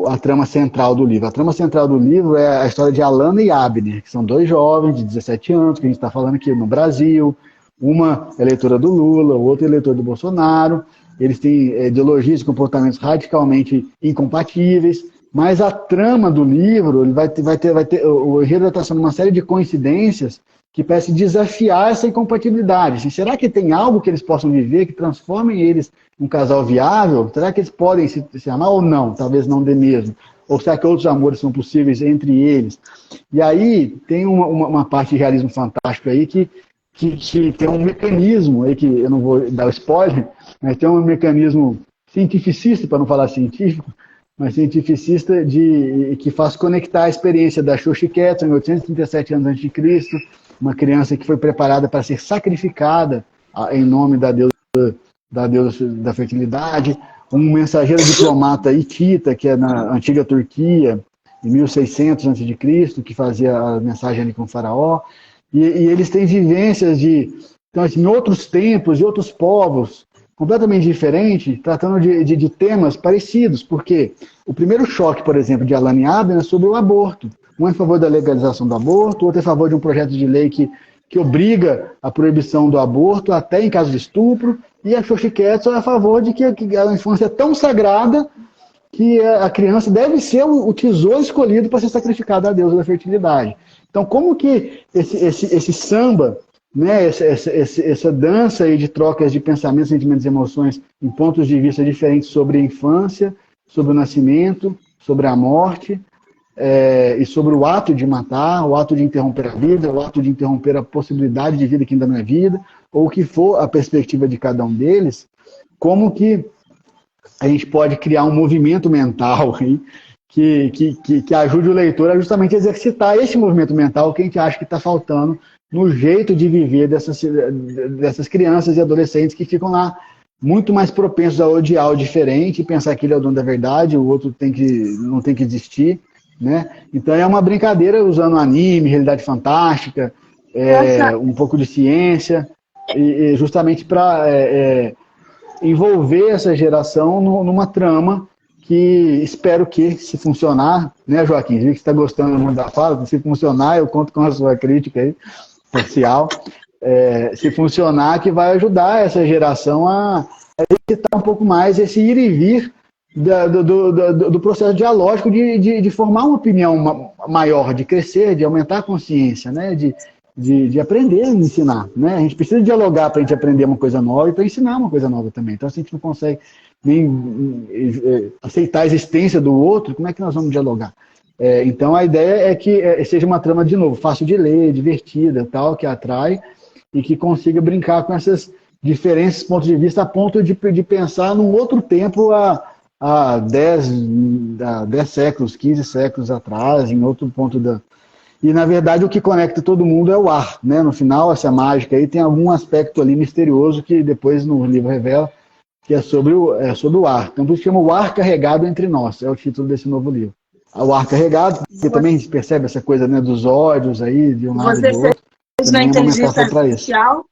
a trama central do livro. A trama central do livro é a história de Alana e Abner, que são dois jovens de 17 anos, que a gente está falando aqui no Brasil. Uma é eleitora do Lula, o outro é eleitor do Bolsonaro. Eles têm ideologias e comportamentos radicalmente incompatíveis. Mas a trama do livro, ele vai ter, o enredo vai estar sendo uma série de coincidências que parece desafiar essa incompatibilidade. Assim, será que tem algo que eles possam viver que transformem eles em um casal viável? Será que eles podem se amar ou não? Talvez não dê mesmo. Ou será que outros amores são possíveis entre eles? E aí tem uma parte de realismo fantástico aí que tem um mecanismo, aí que eu não vou dar o spoiler, mas tem um mecanismo cientificista, para não falar científico, mas cientificista que faz conectar a experiência da Xochiquetzal em 837 anos a.C., uma criança que foi preparada para ser sacrificada em nome da deusa da fertilidade, um mensageiro diplomata hitita, que é na antiga Turquia, em 1600 a.C., que fazia a mensagem ali com o faraó, e eles têm vivências então, assim, em outros tempos, de outros povos, completamente diferente, tratando de temas parecidos, porque o primeiro choque, por exemplo, de Alana e Abner é sobre o aborto. Um é a favor da legalização do aborto, o outro é a favor de um projeto de lei que obriga a proibição do aborto até em caso de estupro, e a Xochiquetzal é a favor de que a infância é tão sagrada que a criança deve ser o tesouro escolhido para ser sacrificado à deusa da fertilidade. Então, como que esse samba, né, essa dança aí de trocas de pensamentos, sentimentos e emoções em pontos de vista diferentes sobre a infância, sobre o nascimento, sobre a morte, e sobre o ato de matar, o ato de interromper a vida, o ato de interromper a possibilidade de vida que ainda não é vida, ou o que for a perspectiva de cada um deles, como que a gente pode criar um movimento mental aí, que ajude o leitor a justamente exercitar esse movimento mental que a gente acha que está faltando no jeito de viver dessas crianças e adolescentes que ficam lá muito mais propensos a odiar o diferente, pensar que ele é o dono da verdade, o outro não tem que existir, né? Então é uma brincadeira usando anime, realidade fantástica, um pouco de ciência, e justamente para envolver essa geração numa trama que espero que, se funcionar, né, Joaquim? Vi que você está gostando muito da fala, se funcionar, eu conto com a sua crítica aí, parcial. Se funcionar, que vai ajudar essa geração a exercitar um pouco mais esse ir e vir do processo dialógico de formar uma opinião maior, de crescer, de aumentar a consciência, né? De aprender e ensinar, né? A gente precisa dialogar para a gente aprender uma coisa nova e para ensinar uma coisa nova também. Então, se a gente não consegue nem aceitar a existência do outro, como é que nós vamos dialogar? Então, a ideia é que seja uma trama, de novo, fácil de ler, divertida, tal, que atrai e que consiga brincar com essas diferentes pontos de vista a ponto de pensar num outro tempo há 10 séculos, 15 séculos atrás, em outro ponto da... E, na verdade, o que conecta todo mundo é o ar, né? No final, essa mágica aí tem algum aspecto ali misterioso que depois no livro revela que é sobre o ar. Então, por isso chama O Ar Carregado Entre Nós, é o título desse novo livro. O ar carregado, porque também a gente percebe essa coisa, né, dos ódios aí, de um lado e do outro. Você fez na inteligência artificial?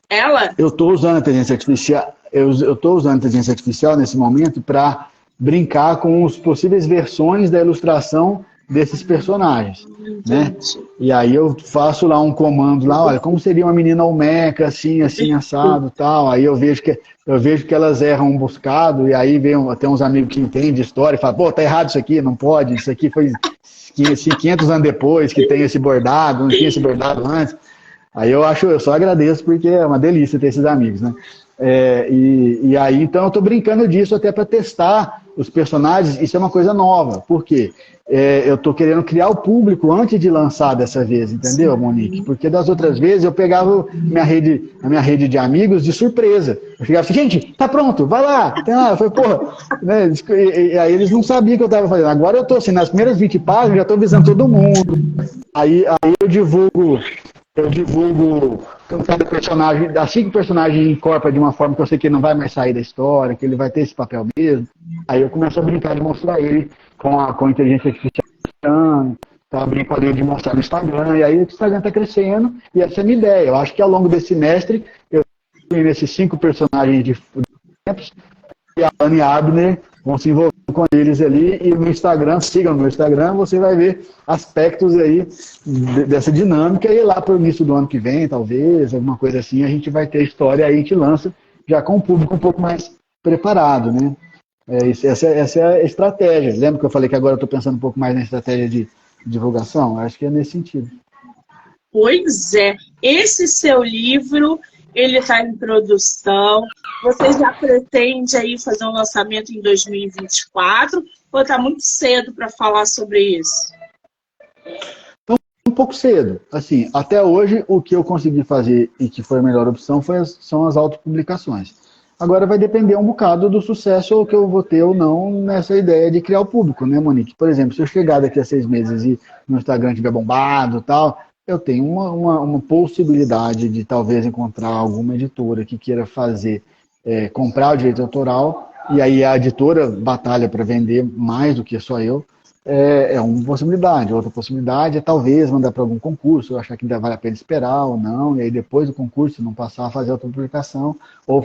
Ela? Eu estou usando a inteligência artificial. Eu estou usando a inteligência artificial nesse momento para brincar com as possíveis versões da ilustração desses personagens, né? E aí eu faço lá um comando lá, olha, como seria uma menina olmeca, assim, assado, tal. Aí eu vejo que elas erram um buscado, e aí vem até uns amigos que entendem de história e falam, pô, tá errado isso aqui, não pode, isso aqui foi 500 anos depois que tem esse bordado, não tinha esse bordado antes. Aí eu só agradeço porque é uma delícia ter esses amigos, né? E aí, então, eu estou brincando disso até para testar os personagens. Isso é uma coisa nova. Por quê? Eu estou querendo criar o público antes de lançar dessa vez, entendeu, Monique? Porque das outras vezes eu pegava a minha rede de amigos de surpresa. Eu chegava assim, gente, tá pronto, vai lá. Eu falei, porra, né? E aí eles não sabiam o que eu estava fazendo. Agora eu estou assim, nas primeiras 20 páginas, já estou avisando todo mundo. Aí eu divulgo cada personagem, assim que o personagem incorpora de uma forma que eu sei que ele não vai mais sair da história, que ele vai ter esse papel mesmo, aí eu começo a brincar de mostrar ele com a inteligência artificial, tá? Brincadeira de mostrar no Instagram, e aí o Instagram está crescendo, e essa é a minha ideia. Eu acho que ao longo desse semestre, eu tenho esses 5 personagens de tempos, e a Anne e a Abner vão se envolver com eles ali, e no Instagram, sigam no meu Instagram, você vai ver aspectos aí dessa dinâmica, e lá para o início do ano que vem, talvez, alguma coisa assim, a gente vai ter a história aí, a gente lança já com o público um pouco mais preparado, né? Essa é a estratégia. Lembra que eu falei que agora eu estou pensando um pouco mais na estratégia de divulgação? Acho que é nesse sentido. Pois é. Esse seu livro, ele está em produção. Você já pretende aí fazer um lançamento em 2024? Ou está muito cedo para falar sobre isso? Um pouco cedo. Assim, até hoje, o que eu consegui fazer e que foi a melhor opção são as autopublicações. Agora vai depender um bocado do sucesso ou que eu vou ter ou não nessa ideia de criar o público, né, Monique? Por exemplo, se eu chegar daqui a 6 meses e no Instagram tiver bombado e tal, eu tenho uma possibilidade de talvez encontrar alguma editora que queira comprar o direito autoral, e aí a editora batalha para vender mais do que só eu. É uma possibilidade. Outra possibilidade é talvez mandar para algum concurso, eu achar que ainda vale a pena esperar ou não, e aí depois do concurso não passar a fazer outra publicação, ou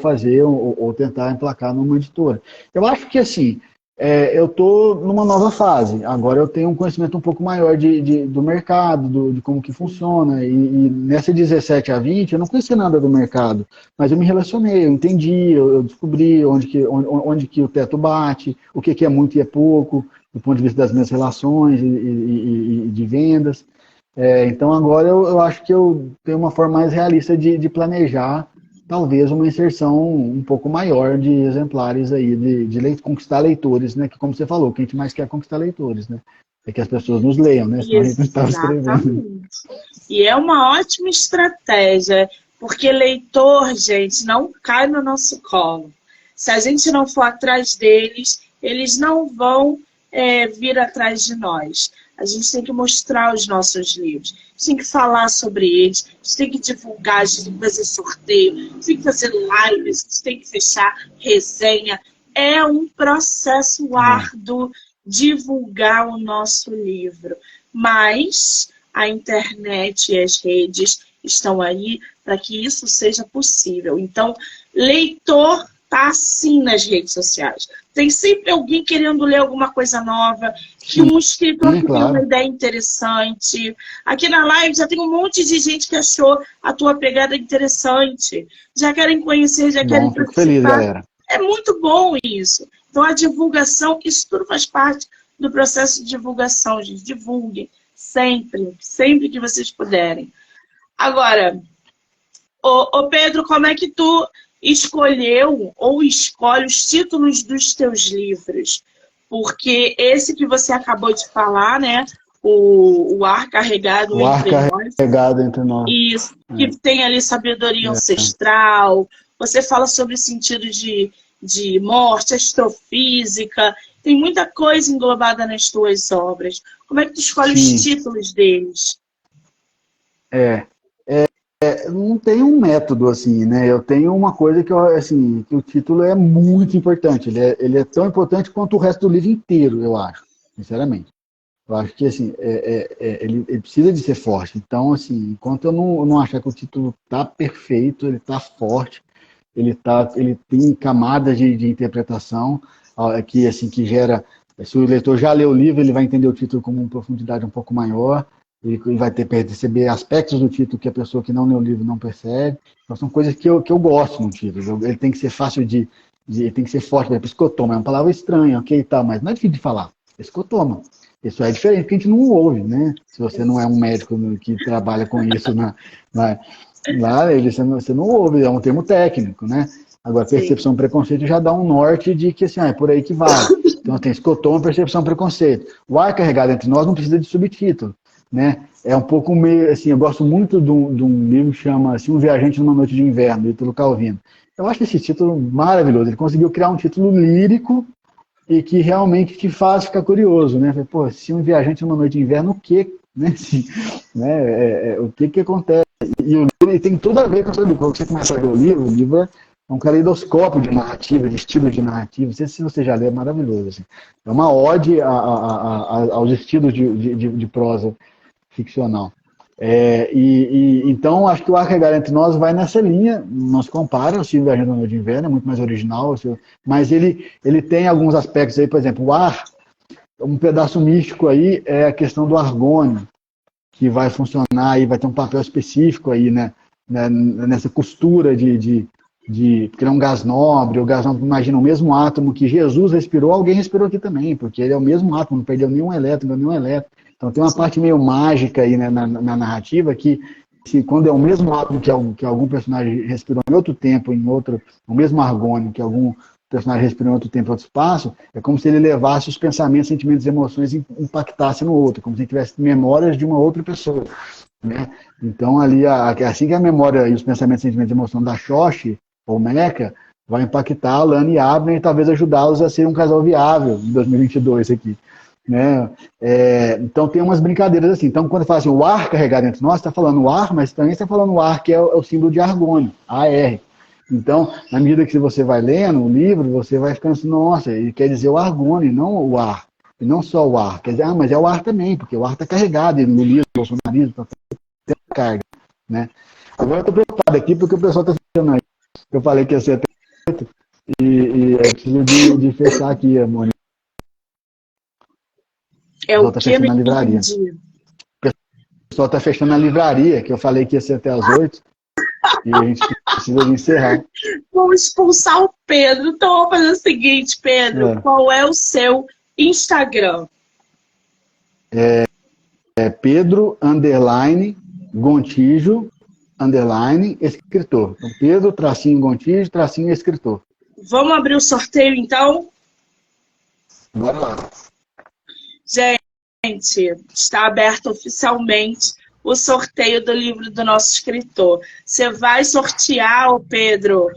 ou tentar emplacar numa editora. Eu acho que assim, eu estou numa nova fase. Agora eu tenho um conhecimento um pouco maior do mercado, de como que funciona, e nessa 17 a 20 eu não conhecia nada do mercado, mas eu me relacionei, eu entendi, eu descobri onde que o teto bate, o que é muito e é pouco, do ponto de vista das minhas relações e de vendas. Então agora eu acho que eu tenho uma forma mais realista de planejar talvez uma inserção um pouco maior de exemplares aí, de conquistar leitores, né? Que como você falou, o que a gente mais quer é conquistar leitores, né? É que as pessoas nos leiam, né? Senão a gente não estava escrevendo. E é uma ótima estratégia, porque leitor, gente, não cai no nosso colo. Se a gente não for atrás deles, eles não vão vir atrás de nós. A gente tem que mostrar os nossos livros, a gente tem que falar sobre eles, a gente tem que divulgar, a gente tem que fazer sorteio, a gente tem que fazer lives, a gente tem que fechar resenha. É um processo árduo divulgar o nosso livro, mas a internet e as redes estão aí para que isso seja possível. Então, leitor tá assim nas redes sociais. Tem sempre alguém querendo ler alguma coisa nova, que um escritor que tem uma ideia interessante. Aqui na live já tem um monte de gente que achou a tua pegada interessante. Já querem conhecer, já querem participar. Fico feliz, galera. É muito bom isso. Então a divulgação, isso tudo faz parte do processo de divulgação, gente. Divulguem sempre, sempre que vocês puderem. Agora, ô Pedro, como é que tu escolheu ou escolhe os títulos dos teus livros? Porque esse que você acabou de falar, né? O Ar Carregado Entre Nós. O Ar Carregado Entre Nós. Isso, que tem ali sabedoria ancestral. Você fala sobre sentido de morte, astrofísica. Tem muita coisa englobada nas tuas obras. Como é que tu escolhe os títulos deles? Não tem um método assim, né? Eu tenho uma coisa que o título é muito importante. Ele é tão importante quanto o resto do livro inteiro, eu acho, sinceramente. Eu acho que assim, ele precisa de ser forte. Então, assim, enquanto eu não achar que o título tá perfeito, ele tá forte, ele tem camadas de interpretação que gera. Se o leitor já leu o livro, ele vai entender o título com uma profundidade um pouco maior. Ele vai perceber aspectos do título que a pessoa que não leu o livro não percebe. Então, são coisas que eu gosto no título. Ele tem que ser fácil ele tem que ser forte. Por exemplo, escotoma é uma palavra estranha, ok, tá, mas não é difícil de falar. Escotoma. Isso é diferente, porque a gente não ouve, né? Se você não é um médico que trabalha com isso lá, você não ouve, é um termo técnico, né? Agora, percepção e preconceito já dá um norte de que, assim, é por aí que vai. Então, tem escotoma, percepção e preconceito. O ar carregado entre nós não precisa de subtítulo, né? É um pouco meio, assim, eu gosto muito de um livro que chama assim, Um Viajante numa Noite de Inverno, do Ítalo Calvino. Eu acho esse título maravilhoso. Ele conseguiu criar um título lírico e que realmente te faz ficar curioso, né? Pô, se um viajante numa noite de inverno, o que, né? Assim, né? O que acontece? E o livro tem tudo a ver com isso. Quando você começa a ler o livro é um caleidoscópio de narrativa, de estilo de narrativa. Não sei se você já lê, é maravilhoso. Assim. É uma ode aos estilos de prosa ficcional. Então, acho que o Ar Carregado Entre Nós vai nessa linha, não se compara, o Cine Viajando na Noite de Inverno é muito mais original, mas ele tem alguns aspectos aí, por exemplo, o ar, um pedaço místico aí é a questão do argônio, que vai funcionar aí, vai ter um papel específico aí, né, nessa costura porque ele é um gás nobre, o gás nobre, imagina, o mesmo átomo que Jesus respirou, alguém respirou aqui também, porque ele é o mesmo átomo, não perdeu nenhum elétron, nenhum elétron. Então tem uma parte meio mágica aí, né, na narrativa que quando é o mesmo átomo que algum personagem respirou em outro tempo, o mesmo argônio que algum personagem respirou em outro tempo, em outro espaço, é como se ele levasse os pensamentos, sentimentos e emoções e impactasse no outro, como se ele tivesse memórias de uma outra pessoa. Né? Então ali, assim que a memória e os pensamentos, sentimentos e emoções da Xoxi, ou Meca, vai impactar a Lana e Abner e talvez ajudá-los a ser um casal viável em 2022 aqui. Né? Então tem umas brincadeiras assim. Então quando fala assim, o ar carregado entre nós, está falando o ar, mas também está falando o ar, que é o símbolo de argônio, AR. Então, na medida que você vai lendo o livro, você vai ficando assim, nossa, ele quer dizer o argônio, não o ar. E não só o ar. Quer dizer, mas é o ar também, porque o ar está carregado, ele no bolsonarismo, está tendo carga. Né? Agora eu estou preocupado aqui porque o pessoal está fechando aí. Eu falei que ia ser até 8 e é preciso de fechar aqui, Mônica. É o que eu não entendi. O pessoal está fechando a livraria, que eu falei que ia ser até as 8, e a gente precisa de encerrar. Vamos expulsar o Pedro. Então vamos fazer o seguinte, Pedro. Qual é o seu Instagram? Pedro _Gontijo escritor. Então, Pedro _Gontijo escritor. Vamos abrir o sorteio então? Bora lá. Gente, está aberto oficialmente o sorteio do livro do nosso escritor. Você vai sortear, Pedro,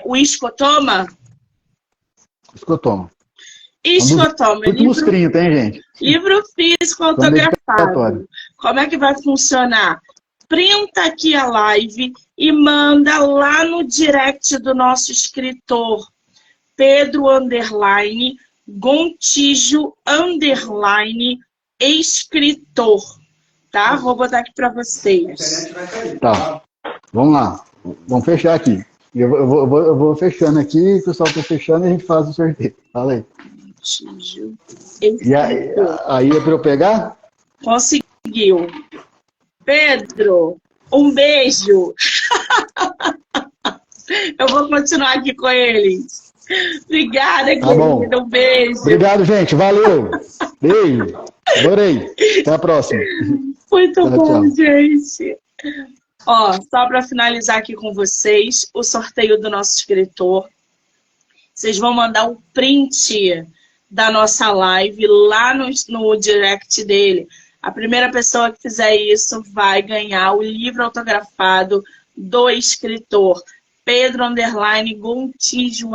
o Escotoma? Escotoma. Escotoma. Últimos 30, hein, gente? Livro físico autografado. Como é que vai funcionar? Printa aqui a live e manda lá no direct do nosso escritor, Pedro _Gontijo escritor. Tá? Vou botar aqui para vocês. Tá. Vamos lá. Vamos fechar aqui. Eu vou fechando aqui, o pessoal está fechando e a gente faz o sorteio. Fala aí. E aí é para eu pegar? Conseguiu. Pedro, um beijo. Eu vou continuar aqui com eles. Obrigada, tá bom. Um beijo. Obrigado, gente. Valeu. Beijo. Adorei. Até a próxima. Muito tchau, bom, tchau. gente. Ó, só para finalizar aqui com vocês, o sorteio do nosso escritor. Vocês vão mandar um print da nossa live lá no direct dele. A primeira pessoa que fizer isso vai ganhar o livro autografado do escritor. Pedro _Gontijo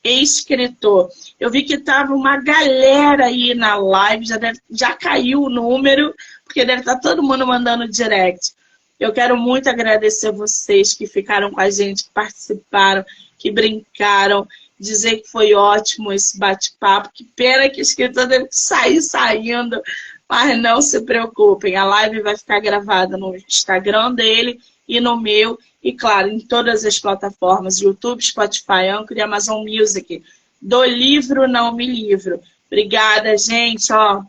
escritor. Eu vi que tava uma galera aí na live, já caiu o número, porque deve estar todo mundo mandando direct. Eu quero muito agradecer vocês que ficaram com a gente, que participaram, que brincaram, dizer que foi ótimo esse bate-papo. Que pena que o escritor deve sair saindo, mas não se preocupem. A live vai ficar gravada no Instagram dele e no meu, e claro, em todas as plataformas, YouTube, Spotify, Anchor e Amazon Music. Do livro Não Me Livro. Obrigada, gente. Ó,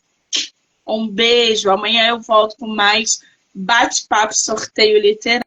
um beijo. Amanhã eu volto com mais bate-papo, sorteio literário.